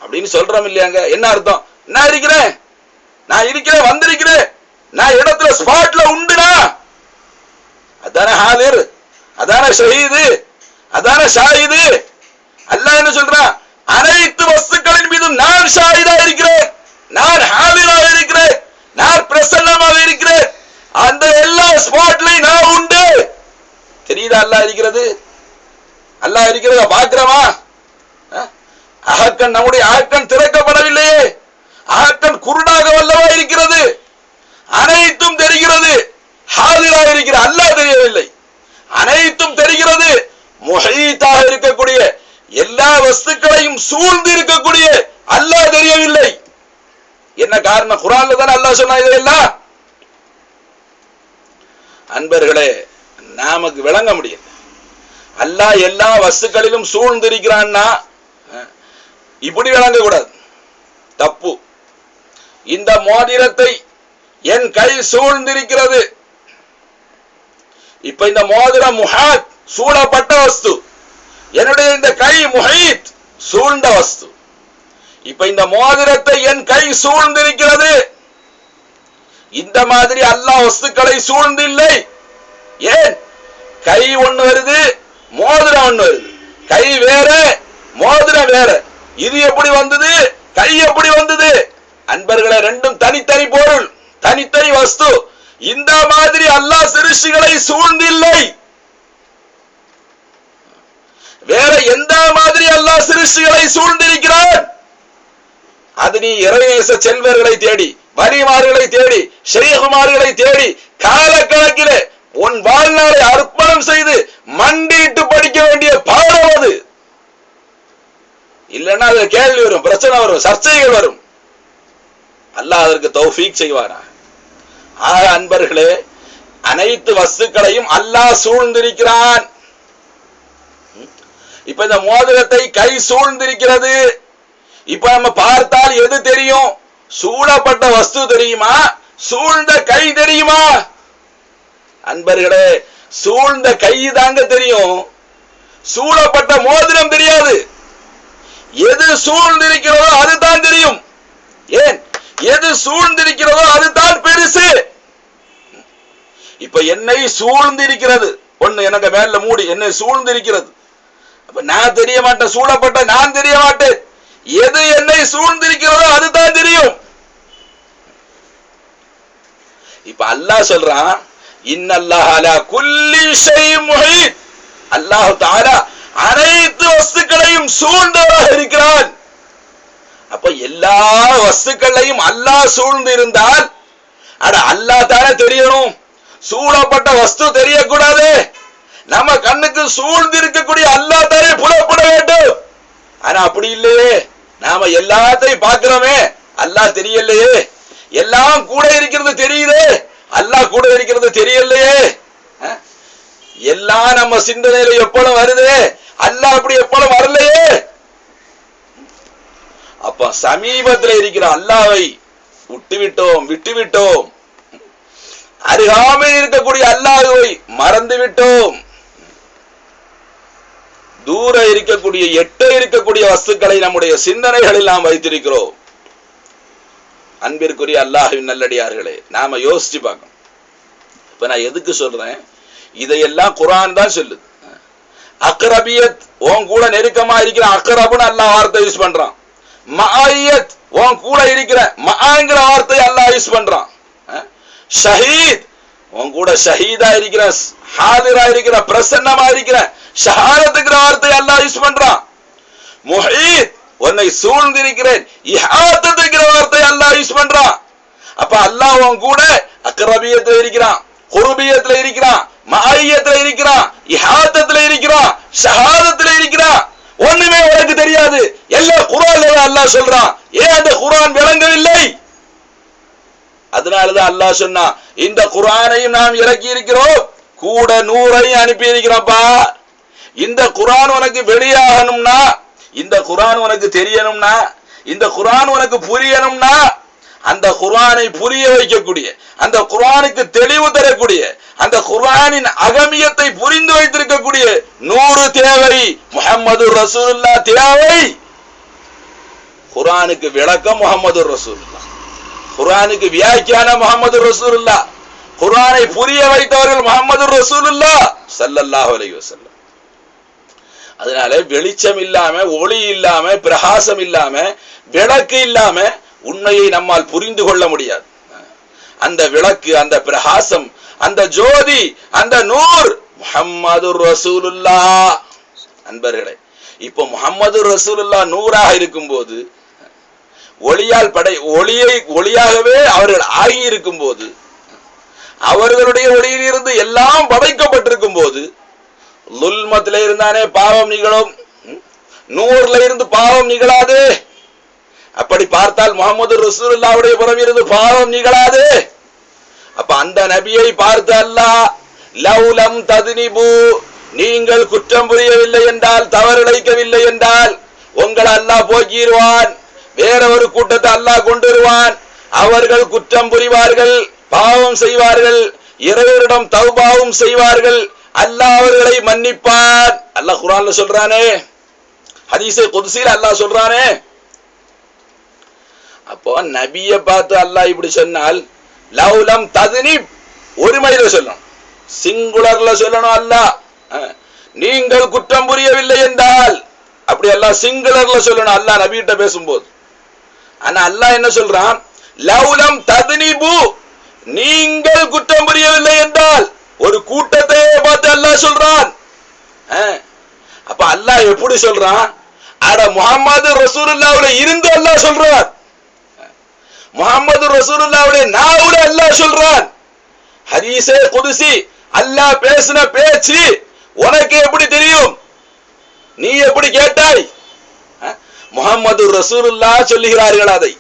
அப்படின்னு சொல்றோம் இல்லையாங்க? என்ன அர்த்தம்? நான் இருக்கிறேன், நான் இருக்கிறேன், வந்திருக்கிறேன், நான் இடத்துல ஸ்பாட்ல உண்டுனா அதான ஹாலிர், அதான ஷஹீது, அதான ஷாஹிது. அல்லாஹ் என்ன சொல்றான்? அனைத்து வஸ்துக்களின் மீதும் நான் ஷாஹிதா இருக்கிறேன், நான் ஹாலிராக இருக்கிறேன், நான் பிரசன்னமாக இருக்கிறேன், அந்த எல்லா ஸ்பாட்லையும் நான் உண்டு. தெரியுதா அல்லாஹ் இருக்கிறது? அல்லாஹ் இருக்கிறத பாக்குறமா? அகக்கண், நம்முடைய அகக்கண் திறக்கப்படவில்லையே, அகக்கண் குருடாக வல்லவா இருக்கிறது, அனைத்தும் தெரிகிறது, ஹாலிராக இருக்கிற அல்லாஹ் தெரியவில்லை. அனைத்தும் தெரிகிறது, முஹீத்தாக இருக்கக்கூடிய எல்லா வஸ்துக்களையும் சூழ்ந்து இருக்கக்கூடிய அல்லாஹ் தெரியவில்லை. என்ன காரணம்? குர்ஆன்ல தான அல்லாஹ் சொன்னா இதெல்லாம். அன்பர்களே, நமக்கு விளங்க முடியும். அல்லாஹ் எல்லா வஸ்துக்களிலும் சூழ்ந்திருக்கிறான்னா இப்படி விளங்க கூடாது, தப்பு. இந்த மோதிரத்தை என் கை சூழ்ந்திருக்கிறது. இப்ப இந்த மோதிரம் முஹாத், சூழப்பட்ட வஸ்து. என்னுடைய இந்த கை முஹீத், சூழ்ந்த வஸ்து. இப்ப இந்த மோதிரத்தை என் கை சூழ்ந்திருக்கிறது. இந்த மாதிரி அல்லாஹ் வஸ்துக்களை சூழ்ந்தில்லை. ஏன்? கை ஒண்ணு வருது, மோதிரம் ஒண்ணு வருது. கை வேற, மோதிரம் வேற. இது எப்படி வந்தது? கை எப்படி வந்தது? அன்பர்களே, ரெண்டும் தனித்தனி பொருள், தனித்தனி வஸ்து. இந்த மாதிரி அல்லாஹ் சிருஷ்டிகளை சூழ்ந்தில்லை. வேற எந்த மாதிரி அல்லாஹ் சிருஷ்டிகளை சூழ்ந்திருக்கிறான்? அது நீ இறைநேச செல்வர்களை தேடி, வலிமார்களை தேடி, ஷேகுமார்களை தேடி காலக்கணக்கிலே உன் வாழ்நாளை அர்ப்பணம் செய்து மண்டிட்டு படிக்க வேண்டிய பாடம் அது. இல்லைன்னா அதுல கேள்வி வரும், பிரச்சனை வரும், சர்ச்சைகள் வரும். அல்லாஹ் அதற்கு தௌஃபீக் செய்வானா? ஆக அன்பர்களே, அனைத்து வஸ்துக்களையும் அல்லாஹ் சூழ்ந்திருக்கிறான். இப்ப இந்த மோதிரத்தை கை சூழ்ந்திருக்கிறது. இப்ப நம்ம பார்த்தால் எது தெரியும்? சூழப்பட்ட வஸ்து தெரியுமா? சூழ்ந்த கை தெரியுமா? அன்பர்களே, சூழ்ந்த கை தாங்க தெரியும், சூழப்பட்ட மோதிரம் தெரியாது. எது சூழ்ந்திருக்கிறதோ அதுதான் தெரியும். ஏன்? எது சூழ்ந்திருக்கிறதோ அதுதான் பெருசு. இப்ப என்னை சூழ்ந்திருக்கிறது ஒண்ணு, எனக்கு மேல மூடி என்னை சூழ்ந்திருக்கிறது. அப்ப நான் தெரிய மாட்டேன், சூழப்பட்ட நான் தெரிய மாட்டேன். எது என்னை சூழ்ந்திருக்கிறதோ அதுதான் தெரியும். இப்ப அல்லாஹ் சொல்றான், இன்னல்லாஹ் அலா குல்லி ஷைஇன் முஹீத். அல்லாஹ் தஆலா அனைத்து வஸ்துக்களையும் சூழ்ந்தவராக இருக்கிறான். அப்ப எல்லா வஸ்துக்களையும் அல்லாஹ் சூழ்ந்து இருந்தால் அட அல்லாஹ் தானே தெரியணும், சூழப்பட்ட வஸ்து தெரியக்கூடாது. நம்ம கண்ணுக்கு சூழ்ந்து இருக்கக்கூடிய அல்லாஹ் தானே புலப்பட வேண்டும். ஆனா அப்படி இல்லையே, நாம எல்லாத்தையும் பார்க்கிறோமே, அல்லாஹ் தெரியலையே. எல்லாம் கூட இருக்கிறது தெரியுது, அல்லாஹ் கூட இருக்கிறது தெரியலையே. எல்லாம் நம்ம சிந்தனையில எப்பொழுது வருது, அல்லாஹ் அப்படி எப்பொழுது வரலையே. அப்ப சமீபத்தில் இருக்கிற அல்லாஹ்வை விட்டுவிட்டோம். அருகாமையில் இருக்கக்கூடிய அல்லாஹ்வை மறந்து விட்டோம். தூர இருக்கக்கூடிய, எட்ட இருக்கக்கூடிய வஸ்துக்களை நம்முடைய சிந்தனைகளில் நாம் வைத்திருக்கிறோம். அன்பிற்குரிய அல்லாஹ்வின் நல்லடியார்களே, நாம யோசிச்சு பார்க்கணும். இப்ப நான் எதுக்கு சொல்றேன்? இதையெல்லாம் குர்ஆன் தான் சொல்லுது. அக்ரபியத், உன் கூட நெருக்கமா இருக்கிற அக்ரப்னு அல்லாஹ் வார்த்தை யூஸ் பண்றான். மஆயத், உன் கூட இருக்கிற மஆங்கிற வார்த்தை அல்லாஹ் யூஸ் பண்றான். ஷஹீத், உன் கூட ஷஹீதா இருக்கிற, ஹாதிரா இருக்கிற, பிரசன்னமா இருக்கிற, ஷஹாதத்துங்கிற வார்த்தை அல்லாஹ் யூஸ் பண்றான். முஹீத், உன்னை சூழ்ந்திருக்கிறேன், இஹாதத்துங்கிற வார்த்தை அல்லாஹ் யூஸ் பண்றான். அப்ப அல்லாஹ் உன் கூட அக்ரபியத்துல இருக்கிறான், குர்பியத்துல இருக்கிறான், மாயத்துல இருக்கிறான், இஹாத்தத்துல இருக்கிறான், ஷஹாதத்துல இருக்கிறான். ஒண்ணுமே உனக்கு தெரியாது. எல்லாம் குர்ஆன்ல அல்லாஹ் சொல்றான். ஏன் அந்த குர்ஆன் விளங்கவில்லை? அதனாலதான் அல்லாஹ் சொன்னா, இந்த குர்ஆனையும் நாம் இறக்கி இருக்கிறோம், கூட நூறையும் அனுப்பி இருக்கிறோம்ப்பா. இந்த குர்ஆன் உனக்கு வெளியாகணும்னா, இந்த குர்ஆன் உனக்கு தெரியணும்னா, இந்த குர்ஆன் உனக்கு புரியணும்னா, அந்த குர்ஆனை புரிய வைக்கக்கூடிய, அந்த குர்ஆனுக்கு தெளிவு தரக்கூடிய, அந்த குர்ஆனின் அகமியத்தை புரிந்து வைத்திருக்கக்கூடிய 100 தேவை. முஹம்மது ரசூலுல்லாஹ் தேவை. குர்ஆனுக்கு விளக்கம் முஹம்மது ரசூலுல்லாஹ், குர்ஆனுக்கு வியாக்கியானம் முஹம்மது ரசூலுல்லாஹ், குர்ஆனை புரிய வைத்தவர்கள் முஹம்மது ரசூலுல்லாஹ் ஸல்லல்லாஹு அலைஹி வஸல்லம். அதனால வெளிச்சம் இல்லாம, ஒளி இல்லாம, பிரகாசம் இல்லாம, விளக்கு இல்லாம உண்மையை நம்மால் புரிந்து கொள்ள முடியாது. அந்த விளக்கு, அந்த பிரகாசம், அந்த ஜோதி, அந்த நூர் முஹம்மது ரசூலுல்லாஹ். அன்பர்களே, இப்போ முஹம்மது ரசூலுல்லாஹ் நூறாக இருக்கும் போது, ஒளியால் ஒளியாகவே அவர்கள் ஆகி இருக்கும் போது, அவர்களுடைய ஒளியிலிருந்து எல்லாம் படைக்கப்பட்டிருக்கும் போது, லுல்மத்தில இருந்தானே பாவம் நிகழும், நூறுல இருந்து பாவம் நிகழாது. அப்படி பார்த்தால் முஹம்மது ரசூலுல்லாஹ்வுடைய புறம் இருந்து பாவம் நிகழாது. அப்ப அந்த நபியை பார்த்து அல்லாஹ், லவ்லம் தத்னிபு, நீங்கள் குற்றம் புரியவில்லை என்றால், தவறிழைக்கவில்லை என்றால் உங்களை அல்லாஹ் போக்கிடுவான். வேற ஒரு கூட்டத்தை அல்லாஹ் கொண்டு வருவான். அவர்கள் குற்றம் புரிவார்கள், பாவம் செய்வார்கள், இறைவனிடம் தௌபாவும் செய்வார்கள், அல்லாஹ் அவர்களை மன்னிப்பான். அல்லாஹ் குர்ஆன்ல சொல்றானே, ஹதீஸே குத்ஸில அல்லாஹ் சொல்றானே. அப்போ நபியை பார்த்து அல்லாஹ் இப்படி சொன்னால், லவ்லம் தத்னிப் ஒருமையில சொல்லணும், சிங்குலர்ல சொல்லணும். அல்லாஹ் நீங்கள் குற்றம் புரியவில்லை என்றால் அப்படி அல்லாஹ் சிங்குலர்ல சொல்லணும் அல்லாஹ் நபிகிட்ட பேசும்போது. ஆனா அல்லாஹ் என்ன சொல்றான், லவ்லம் தத்னிபு, நீங்கள் குற்றம் புரியவில்லை என்றால் ஒரு கூட்டத்தை பார்த்து அல்லாஹ் சொல்றான். அப்ப அல்லாஹ் எப்படி சொல்றான்? அட முஹம்மது ரசூலுல்லாஹ்வுல இருந்து அல்லாஹ் சொல்றான், முஹம்மது ரசூலுல்லாஹ்வுடைய நாவுல அல்லாஹ் சொல்றான். ஹதீஸே குத்ஸி, அல்லாஹ் பேசின பேச்சு உனக்கு எப்படி தெரியும்? நீ எப்படி கேட்டாய்? முஹம்மது ரசூலுல்லாஹ் சொல்லுகிறார்கள். அதை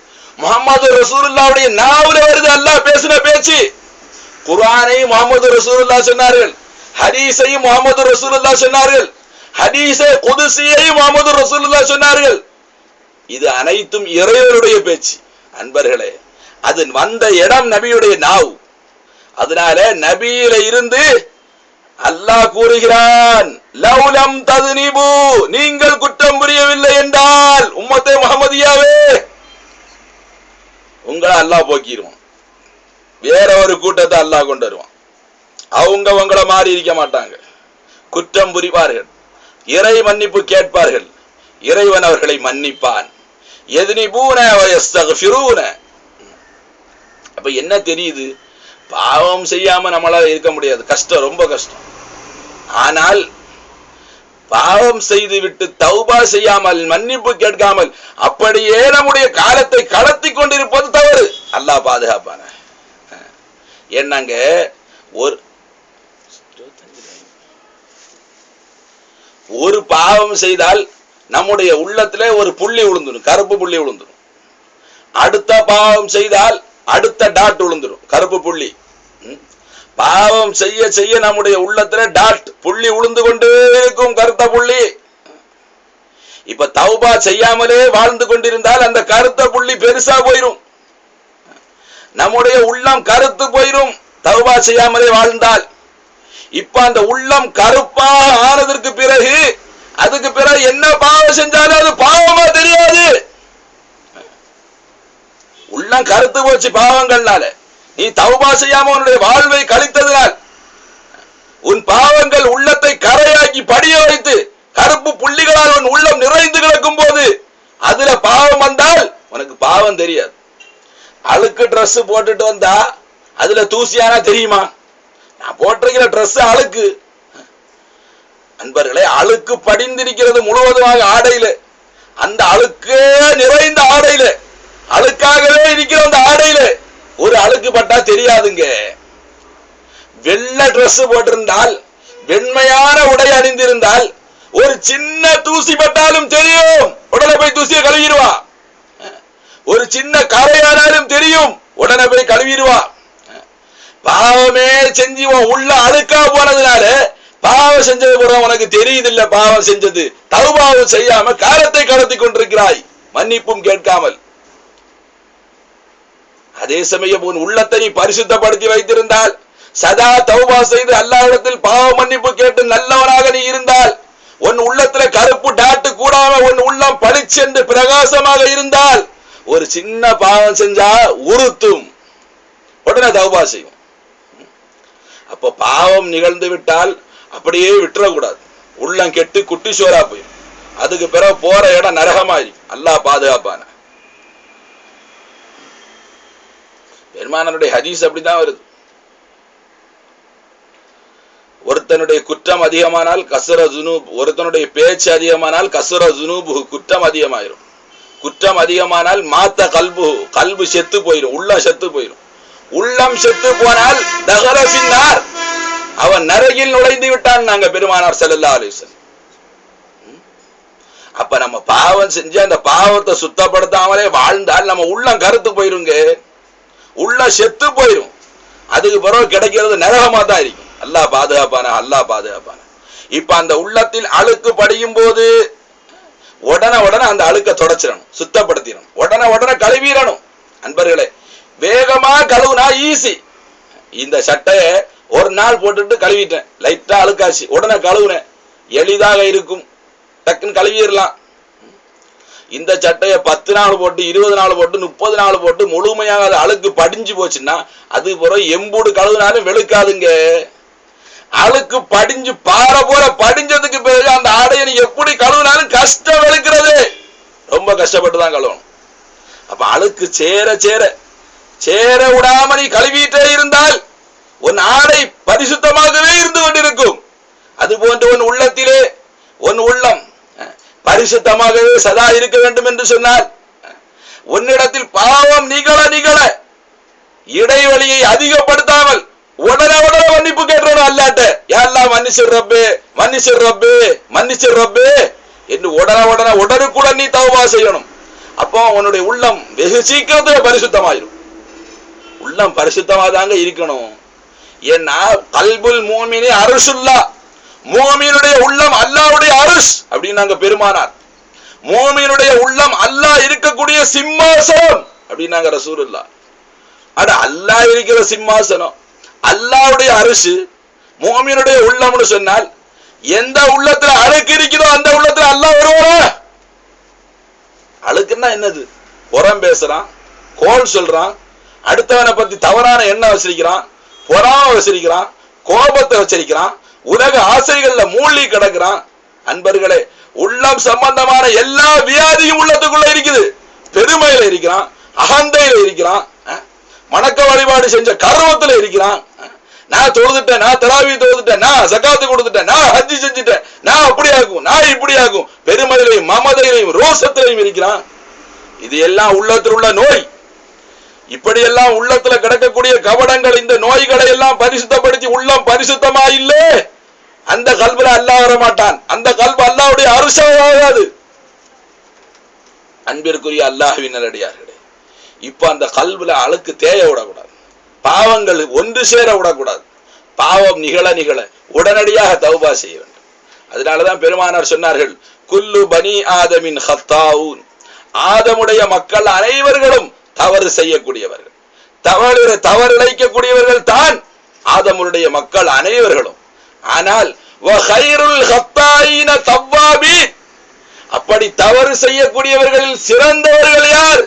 முஹம்மது ரசூலுல்லாஹ்வுடைய நாவுல வருது அல்லாஹ் பேசின பேச்சு. குர்ஆனை முஹம்மது ரசூலுல்லாஹ் சொன்னார்கள், ஹதீஸையும் முஹம்மது ரசூலுல்லாஹ் சொன்னார்கள், ஹதீஸே குத்ஸியை முஹம்மது ரசூலுல்லாஹ் சொன்னார்கள். இது அனைத்தும் இறைவனுடைய பேச்சு. அன்பர்களே, அது வந்த இடம் நபியுடைய நாவு. அதனால நபியில இருந்து அல்லாஹ் கூறுகிறான், லவ்லம் தத்னிபு, நீங்கள் குற்றம் புரியவில்லை என்றால் உம்மத்தே முஹம்மதியாவே உங்களை அல்லாஹ் போக்கிடுவான். வேற ஒரு கூட்டத்தை அல்லாஹ் கொண்டு வருவான். அவங்க உங்களை மாறி இருக்க மாட்டாங்க, குற்றம் புரிவார்கள், இறை மன்னிப்பு கேட்பார்கள், இறைவன் அவர்களை மன்னிப்பான். யத்னிபூன வயஸ்தக்ஃபிரூன. அப்ப என்ன தெரியுது? பாவம் செய்யாம நம்மளால இருக்க முடியாது, கஷ்டம், ரொம்ப கஷ்டம். ஆனால் பாவம் செய்து விட்டு தௌபா செய்யாமல், மன்னிப்பு கேட்காமல் அப்படியே நம்முடைய காலத்தை கடத்தி கொண்டிருப்பது தவறு. அல்லாஹ் பாதுகாப்பான. என்னங்க, ஒரு பாவம் செய்தால் நம்முடைய உள்ளத்திலே ஒரு புள்ளி விழுந்துடும், கருப்பு புள்ளி விழுந்துடும். அடுத்த பாவம் செய்தால் அடுத்த டாட் விழுந்துடும், கருப்பு புள்ளி. பாவம் செய்ய செய்ய நம்முடைய உள்ளத்துல டாட் புள்ளி விழுந்து கொண்டே இருக்கும், கருத்த புள்ளி. இப்ப தௌபா செய்யாமலே வாழ்ந்து கொண்டிருந்தால் அந்த கருத்த புள்ளி பெருசா போயிரும், நம்முடைய உள்ளம் கருத்து போயிரும் தௌபா செய்யாமலே வாழ்ந்தால். இப்ப அந்த உள்ளம் கருப்பாக ஆனதற்கு பிறகு, அதுக்கு பிறகு என்ன பாவம் செஞ்சாலும் அது பாவமா தெரியாது. உள்ளம் கருத்து போச்சு பாவங்கள்னால. நீ தௌபா செய்யாம உன்னுடைய வாழ்வை கழித்ததினால் உன் பாவங்கள் உள்ளத்தை கரையாக்கி படிய வைத்து கருப்பு புள்ளிகளால் உன் உள்ளம் நிறைந்து கிடக்கும் போது அதுல பாவம் வந்தால் உனக்கு பாவம் தெரியாது. அழுக்கு ட்ரெஸ் போட்டுட்டு வந்தா அதுல தூசியானா தெரியுமா? நான் போட்டிருக்கிற ட்ரெஸ் அழுக்கு. அன்பர்களே, அழுக்கு படிந்திருக்கிறது முழுவதுமாக ஆடையில. அந்த அழுக்கே நிறைந்த ஆடையில, அழுக்காகவே இருக்கிற அந்த ஆடையில ஒரு அழுக்கு பட்டா தெரியாதுங்க. வெள்ளை ட்ரெஸ் போட்டிருந்தால், வெண்மையான உடை அணிந்திருந்தால், ஒரு சின்ன தூசி பட்டாலும் தெரியும், உடனே போய் தூசியை கழுவிடுவா. ஒரு சின்ன கரையானாலும் தெரியும், உடனே போய் கழுவிடுவா. பாவமே செஞ்சு உள்ள அழுக்கா போனதுனால பாவம் செஞ்சது கூட உனக்கு தெரியுது இல்ல. பாவம் செஞ்சது தௌபாவும் செய்யாம காலத்தை கடத்தி கொண்டிருக்கிறாய், மன்னிப்பும் கேட்காமல். அதே சமயம் உன் உள்ளத்தை நீ பரிசுத்தப்படுத்தி வைத்திருந்தால், சதா தௌபா செய்து அல்லாஹ்விடத்தில் பாவ மன்னிப்பு கேட்டு நல்லவனாக நீ இருந்தால், உன் உள்ளத்துல கருப்பு டாட்டு கூடாம உன் உள்ளம் பளிச்சென்று பிரகாசமாக இருந்தால், ஒரு சின்ன பாவம் செஞ்சா உறுத்தும், உடனே தௌபா செய்யும். அப்ப பாவம் நிகழ்ந்து விட்டால் அப்படியே விட்டுறக்கூடாது. உள்ளம் கெட்டு குட்டி சோரா போயும். அதுக்கு பிறகு போற இடம் நரகமாயி. அல்லாஹ் பாதுகாப்பான. பெருமானாருடைய ஹதீஸ் அப்படிதான் வருது. ஒருத்தனுடைய குற்றம் அதிகமானால் கசுர ஜுனூப், ஒருத்தனுடைய பேச்சு அதிகமானால் கசுர ஜுனூபு, குற்றம் அதிகமாயிரும். குற்றம் அதிகமானால் மாத்த கல்பு, கல்பு செத்து போயிடும், உள்ளம் செத்து போயிடும். உள்ளம் செத்து போனால் தகர பின்னார், அவன் நரகில் நுழைந்து விட்டான் நாங்க பெருமானார் ஸல்லல்லாஹு அலைஹி வஸல்லம். அப்ப நம்ம பாவம் செஞ்சு அந்த பாவத்தை சுத்தப்படுத்தாமலே வாழ்ந்தால் நம்ம உள்ளம் கருத்து போயிருங்க, உள்ள செத்து போயிரும். அதுக்கு பிறகு கிடைக்கிறது நரகமா தான் இருக்கும். அல்லாஹ் பாதுகாப்பான, அல்லாஹ் பாதுகாப்பான. இப்ப அந்த உள்ளத்தில் அழுக்கு படியும் போது உடனே அந்த அழுக்க தொடச்சிடணும், சுத்தப்படுத்திடணும், உடனே கழுவிடணும். அன்பர்களே, வேகமா கழுவுனா ஈஸி. இந்த சட்டையை ஒரு நாள் போட்டுட்டு கழுவிட்டேன், லைட்டா அழுக்காச்சு, உடனே கழுவுனேன், எளிதாக இருக்கும், டக்குன்னு கழுவிடலாம். இந்த சட்டையை 10 நாள் போட்டு, 20 நாள் போட்டு, 30 நாள் போட்டு முழுமையாக அது அழுக்கு படிஞ்சு போச்சுன்னா அது பிறகு எம்பூடு கழுவினாலும் வெளுக்காதுங்க. அழுக்கு படிஞ்சு பாறை போல படிஞ்சதுக்கு பிறகு அந்த ஆடையை நீ எப்படி கழுவினாலும் கஷ்டம் வெளுக்கிறது, ரொம்ப கஷ்டப்பட்டு தான் கழுவணும். அப்ப அழுக்கு சேர விடாம நீ கழுவிட்டே இருந்தால் உன் ஆடை பரிசுத்தமாகவே இருந்து கொண்டிருக்கும். அது போன்று உன் உள்ளத்திலே உன் உள்ளம் பரிசுத்தமாகவே சதா இருக்க வேண்டும் என்று சொன்னால், உன்னிடத்தில் பாவம் நிகழ இடைவெளியை அதிகப்படுத்தாமல் உடனே மன்னிப்பு கேட்கணும் அல்லாட்ட. யாரெல்லாம் மன்னிச்சிர் ரப்பே என்று உடனுக்குடன் நீ தௌபா செய்யணும். அப்போ உன்னுடைய உள்ளம் வெகு சீக்கிரத்துல பரிசுத்தமாயிரும். உள்ளம் பரிசுத்தமாதாங்க இருக்கணும். ஏன்னா கல்புல் மூமினி அரிசுல்லா, மூமினுடைய உள்ளம் அல்லாஹ்வுடைய அரிஸ் அப்படின்னு நாங்க பெருமானார். மூமினுடைய உள்ளம் அல்லாஹ் இருக்கக்கூடிய சிம்மாசனம் அப்படின்னாங்க ரசூலுல்லாஹ். அட அல்லாஹ் இருக்கிற சிம்மாசனம், அல்லாஹ்வுடைய அரிசு, மூமினுடைய உள்ளம்னு சொன்னால் எந்த உள்ளத்துல அழுக்கு இருக்குதோ அந்த உள்ளத்துல அல்லாஹ் வருவாரா? அழுக்குன்னா என்னது? புறம் பேசுறான், கோல் சொல்றான், அடுத்தவனை பத்தி தவறான எண்ணம் வச்சிருக்கிறான், பொறாம வச்சிருக்கிறான், கோபத்தை வச்சிருக்கிறான், உலக ஆசைகள்ல மூழ்கி கிடக்கிறான். அன்பர்களே, உள்ளம் சம்பந்தமான எல்லா வியாதியும் உள்ளத்துக்குள்ள இருக்குது. பெருமையில இருக்கிறான், அகந்தையில இருக்கிறான், வணக்க வழிபாடு செஞ்ச கர்வத்துல இருக்கிறான். நான் தொழுதுட்டேன், நான் தராவி தொழுதுட்டேன், நான் ஜகாத்து கொடுத்துட்டேன், நான் ஹஜ்ஜி செஞ்சுட்டேன், நான் அப்படியாகும், நான் இப்படியாகும், பெருமையிலையும் மமதையிலையும் ரோசத்திலையும் இருக்கிறான். இது எல்லாம் உள்ளத்தில் உள்ள நோய். இப்படியெல்லாம் உள்ளத்துல கிடக்கக்கூடிய கவடங்கள், இந்த நோய்களை எல்லாம் பரிசுத்தப்படுத்தி உள்ளம் பரிசுத்தமா இல்லை, அந்த கல்புல அல்லாஹ் வர மாட்டான். அந்த கல்பு அல்லாஹ்வுடைய அரிசாகாது. அன்பிற்குரிய அல்லாஹ்வின் நல்லடியார்களே, இப்ப அந்த கல்புல அழுக்கு தேய விடக்கூடாது, பாவங்கள் ஒன்று சேர விடக்கூடாது. பாவம் நிகழ உடனடியாக தௌபா செய்ய வேண்டும். அதனாலதான் பெருமானார் சொன்னார்கள், குல்லு பனி ஆதமின் ஹத்தாவுன், ஆதமுடைய மக்கள் அனைவர்களும் தவறு செய்யக்கூடியவர்கள், தவறு இழைக்கக்கூடியவர்கள் தான் ஆதமுடைய மக்கள் அனைவர்களும். ஆனால் அப்படி தவறு செய்யக்கூடியவர்களில் சிறந்தவர்கள் யார்?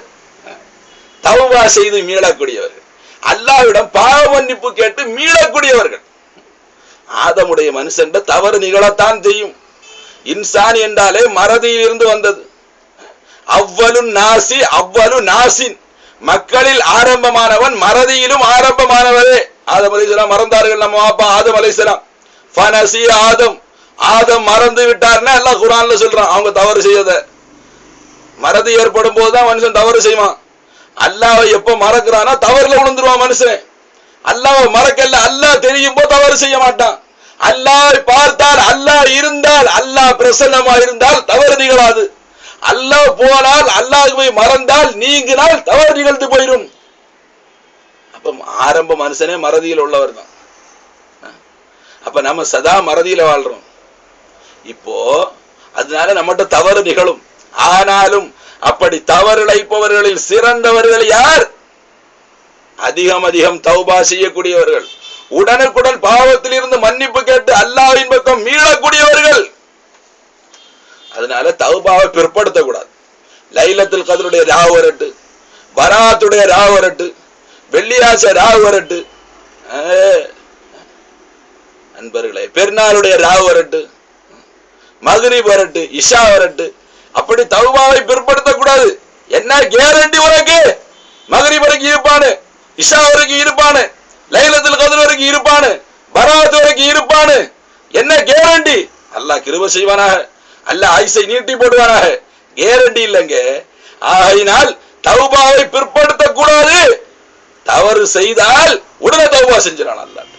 தௌபா செய்து மீளக்கூடியவர்கள், அல்லாஹ்விடம் பாவ மன்னிப்பு கேட்டு மீளக்கூடியவர்கள். ஆதமுடைய மனுஷன் தவறு நிகழத்தான் செய்யும். இன்சான் என்றாலே மறதியில் இருந்து வந்தது. அவ்வலு நாசின், மக்களில் ஆரம்பமானவன், மறதியிலும் ஆரம்பமானவரே. ஆதம் அலைஹிஸ்ஸலாம் மறந்தார்கள். நம்ம அப்பா ஆதம் அலைஹிஸ்ஸலாம் ஃபனசி ஆதம் மறந்து விட்டார்னா அல்லாஹ் குர்ஆன்ல சொல்றான். அவங்க தவறு செய்யத, மறதி ஏற்படும் போதுதான் மனுஷன் தவறு செய்வான். அல்லாஹ்வை எப்ப மறக்கிறானா தவறுல விழுந்துருவான் மனுஷன். அல்லாஹ் மறக்கல. அல்லாஹ் தெரியும் போது தவறு செய்ய மாட்டான். அல்லாஹ் பார்த்தால், அல்லாஹ் இருந்தால், அல்லாஹ் பிரசன்னமா இருந்தால் தவறு நிகழாது. அல்லாஹ் போனால், அல்லாஹ்வை மறந்தால், நீங்கினால் தவறு நிகழ்ந்து போயிடும். அப்ப ஆரம்ப மனுஷனே மறதியில் உள்ளவர் தான். அப்ப நம்ம சதா மறதியில வாழ்றோம். இப்போ அதனால நம்மகிட்ட தவறு நிகழும். ஆனாலும் அப்படி தவறு இழைப்பவர்களில் சிறந்தவர்கள் யார்? அதிகம் அதிகம் தௌபா செய்யக்கூடியவர்கள், உடனுக்குடன் பாவத்தில் இருந்து மன்னிப்பு கேட்டு அல்லாஹ்வின் பக்கம் மீளக்கூடியவர்கள். அதனால தௌபாவை பிற்படுத்த கூடாது. லைலத்துல் கத்ருடைய ராவு வரட்டு, பராத்துடைய ராவு வரட்டு, வெள்ளியாச ராவு வரட்டு, அன்பர்களே பெருநாளுடைய ராவு வரட்டு, மக்ரிப் வரட்டு, இஷா வரட்டு, அப்படி தௌபாவை பிற்படுத்த கூடாது. என்ன கேரண்டி உனக்கு? மக்ரிப் வரைக்கும் இருப்பானு, இஷா வரைக்கும் இருப்பானு, லைலத்துல் கத்ர் வரைக்கும் இருப்பானு, பராத் வரைக்கும் இருப்பானு, என்ன கேரண்டி? அல்லாஹ் கிருபை செய்வானாக, அல்லாஹ் ஆயுசை நீட்டி போடுவானாக. கேரண்டி இல்லைங்க. ஆகையினால் தௌபாவை பிற்படுத்த கூடாது. தவறு செய்தால் உடனே தௌபா செஞ்சிடான் அல்லாஹ்.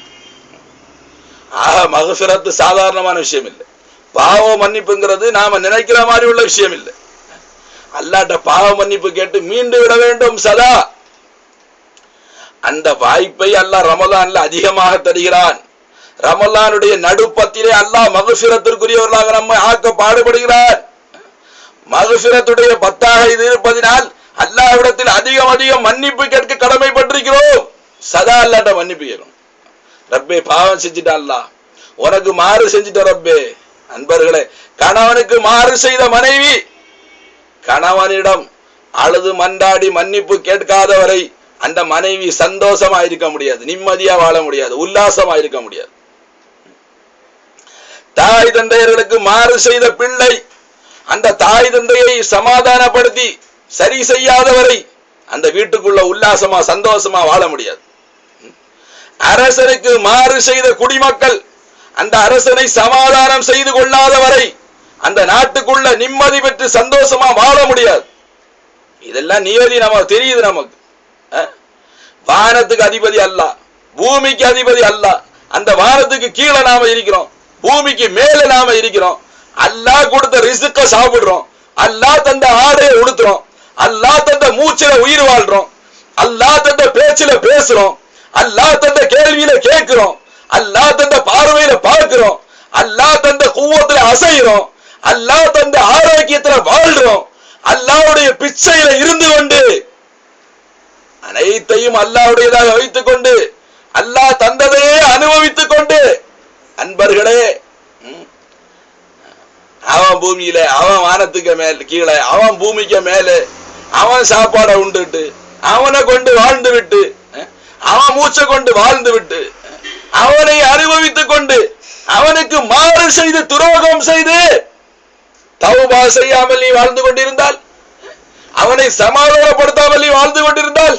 மக்ஃபிரத் சாதாரணமான விஷயம் இல்லை. பாவ மன்னிப்புங்கிறது நாம நினைக்கிற மாதிரி உள்ள விஷயம் இல்லை. அல்லாஹ்ட்ட பாவ மன்னிப்பு கேட்டு மீண்டு விட வேண்டும் சதா. அந்த வாய்ப்பை அல்லாஹ் ரமலான்ல அதிகமாக தருகிறான். ரமலானுடைய நடுப்பத்திலே அல்லாஹ் மக்ஃபிரத்திற்குரியவர்களாக நம்மை ஆக்க பாடுபடுகிறார். மக்ஃபிரத்துடைய பத்தாக இது இருப்பதினால் அல்லாஹ்விடத்தில் அதிகம் அதிகம் மன்னிப்பு கேட்க கடமைப்பட்டிருக்கிறோம். சதா அல்லாஹ்ட்ட மன்னிப்பு கேட்கணும். ரப்பே பாவம் செஞ்சுட்டான், அல்லாஹ் உனக்கு மாறு செஞ்சுட்ட ரப்பே. அன்பர்களே, கணவனுக்கு மாறு செய்த மனைவி கணவனிடம் அழுது மண்டாடி மன்னிப்பு கேட்காதவரை அந்த மனைவி சந்தோஷமா இருக்க முடியாது, நிம்மதியா வாழ முடியாது, உல்லாசமா இருக்க முடியாது. தாய் தந்தையர்களுக்கு மாறு செய்த பிள்ளை அந்த தாய் தந்தையை சமாதானப்படுத்தி சரி செய்யாதவரை அந்த வீட்டுக்குள்ள உல்லாசமா சந்தோஷமா வாழ முடியாது. அரசனுக்கு மாறு செய்த குடிமக்கள் அந்த அரசனை சமாதானம் செய்து கொள்ளாதவரை அந்த நாட்டுக்குள்ள நிம்மதி பெற்று சந்தோஷமா வாழ முடியாது. இதெல்லாம் நியதி நமக்கு தெரியுது. நமக்கு வானத்துக்கு அதிபதி அல்லாஹ், பூமிக்கு அதிபதி அல்லாஹ். அந்த வானத்துக்கு கீழே நாம இருக்கிறோம், பூமிக்கு மேல நாம இருக்கிறோம். அல்லாஹ் கொடுத்த ரிஸ்க சாப்பிடுறோம், அல்லாஹ் தந்த ஆடையை உடுத்துறோம், அல்லாஹ் தந்த மூச்சில உயிர் வாழ்றோம், அல்லாஹ் தந்த பேச்சில பேசுறோம், அல்லாஹ் தந்த கேள்வியில கேட்கிறோம், அல்லாஹ் தந்த பார்வையில பார்க்கிறோம், அல்லாஹ் தந்த குவத்துல அசைகிறோம், அல்லாஹ் தந்த ஆரோக்கியத்துல வாழ்றோம். அல்லாஹ்வுடைய பிச்சையில இருந்து கொண்டு அனைத்தையும் அல்லாஹ்வுடையதாக வைத்துக் கொண்டு அல்லாஹ் தந்ததையே அனுபவித்துக் கொண்டு, அன்பர்களே, அவன் பூமியில, அவன் வானத்துக்கு மேல கீழே, அவன் பூமிக்கு மேல, அவன் சாப்பாடை உண்டுட்டு, அவனை கொண்டு வாழ்ந்து விட்டு, அவன் மூச்சை கொண்டு வாழ்ந்து விட்டு, அவனை அனுபவித்துக் கொண்டு, அவனுக்கு மாறு செய்து துரோகம் செய்து தௌபா செய்யாமல் நீ வாழ்ந்து கொண்டிருந்தால், அவனை சமாதானப்படுத்தாமல் நீ வாழ்ந்து கொண்டிருந்தால்,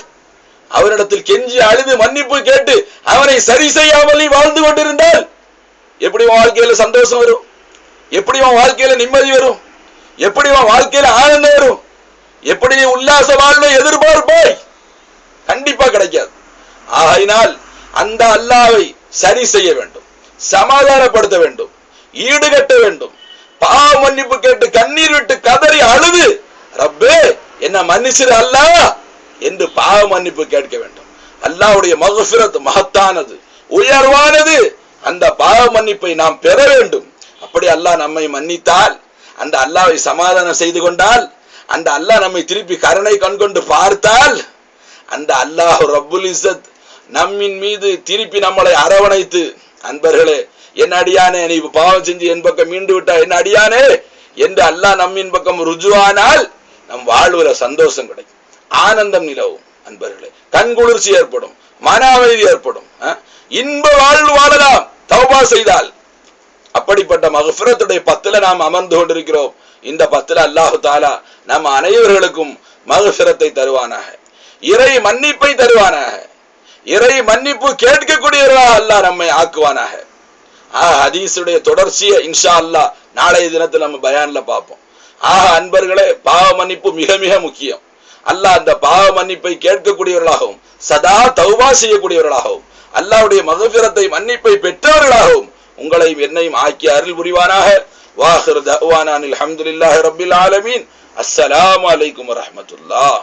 அவனிடத்தில் கெஞ்சி அழுது மன்னிப்பு கேட்டு அவனை சரி செய்யாமல் நீ வாழ்ந்து கொண்டிருந்தால், எப்படி வாழ்க்கையில சந்தோஷம் வரும்? எப்படி வாழ்க்கையில நிம்மதி வரும்? எப்படி வாழ்க்கையில ஆனந்தம் வரும்? எப்படி நீ உல்லாச வாழ்வை எதிர்பார்ப்பாய்? கண்டிப்பா கிடைக்காது. ஆகையினால் அந்த அல்லாஹ்வை சரி செய்ய வேண்டும், சமாதானப்படுத்த வேண்டும், ஈடுகட்ட வேண்டும். பாவ மன்னிப்பு கேட்டு கண்ணீர் விட்டு கதறி அழுது ரப்பே என்ன மன்னிச்சிரு அல்லாஹ் என்று பாவ மன்னிப்பு கேட்க வேண்டும். அல்லாஹ்வுடைய மக்ஃபிரத் மகத்தானது, உயர்வானது. அந்த பாவ மன்னிப்பை நாம் பெற வேண்டும். அப்படி அல்லாஹ் நம்மை மன்னித்தால், அந்த அல்லாஹ்வை சமாதானம் செய்து கொண்டால், அந்த அல்லாஹ் நம்மை திருப்பி கருணை கண்கொண்டு பார்த்தால், அந்த அல்லாஹ் ரப்புல் இஸ்ஸத் நம்மின் மீது திருப்பி நம்மளை அரவணைத்து, அன்பர்களே என் அடியானே நீ பாவம் செஞ்சு என் பக்கம் மீண்டு விட்டா என் அடியானே என்று அல்லாஹ் நம்மின் பக்கம் ருஜுவானால் நம் வாழ்வுல சந்தோஷம் கிடைக்கும், ஆனந்தம் நிலவும். அன்பர்களே, கண்குளிர்ச்சி ஏற்படும், மன அமைதி ஏற்படும், இன்ப வாழ்வு வாழலாம் தௌபா செய்தால். அப்படிப்பட்ட மக்ஃபிரத்துடைய பத்துல நாம் அமர்ந்து கொண்டிருக்கிறோம். இந்த பத்துல அல்லாஹு தாலா நம்ம அனைவர்களுக்கும் மக்ஃபிரத்தை தருவானாக, இறை மன்னிப்பை தருவானாக, இறை மன்னிப்பு கேட்கக்கூடியவர்களாக அல்லாஹ் நம்மை ஆக்குவானாக. ஹதீஸுடைய தொடர்ச்சியை இன்ஷா அல்லாஹ் நாளைய தினத்தில் நம்ம பயான்ல பார்ப்போம். அன்பர்களே, பாவ மன்னிப்பு மிக மிக முக்கியம். அல்லாஹ் அந்த பாவ மன்னிப்பை கேட்கக்கூடியவர்களாகவும் சதா தௌபா செய்யக்கூடியவர்களாகவும் அல்லாஹ்வுடைய மக்ஃபிரத்தை மன்னிப்பை பெற்றவர்களாகவும் உங்களையும் என்னையும் ஆக்கி அருள் புரிவானாக. வாஹிர் தஅவானா அல்ஹம்துலில்லாஹி ரப்பில் ஆலமீன். அஸ்ஸலாமு அலைக்கும் வரஹ்மத்துல்லாஹ்.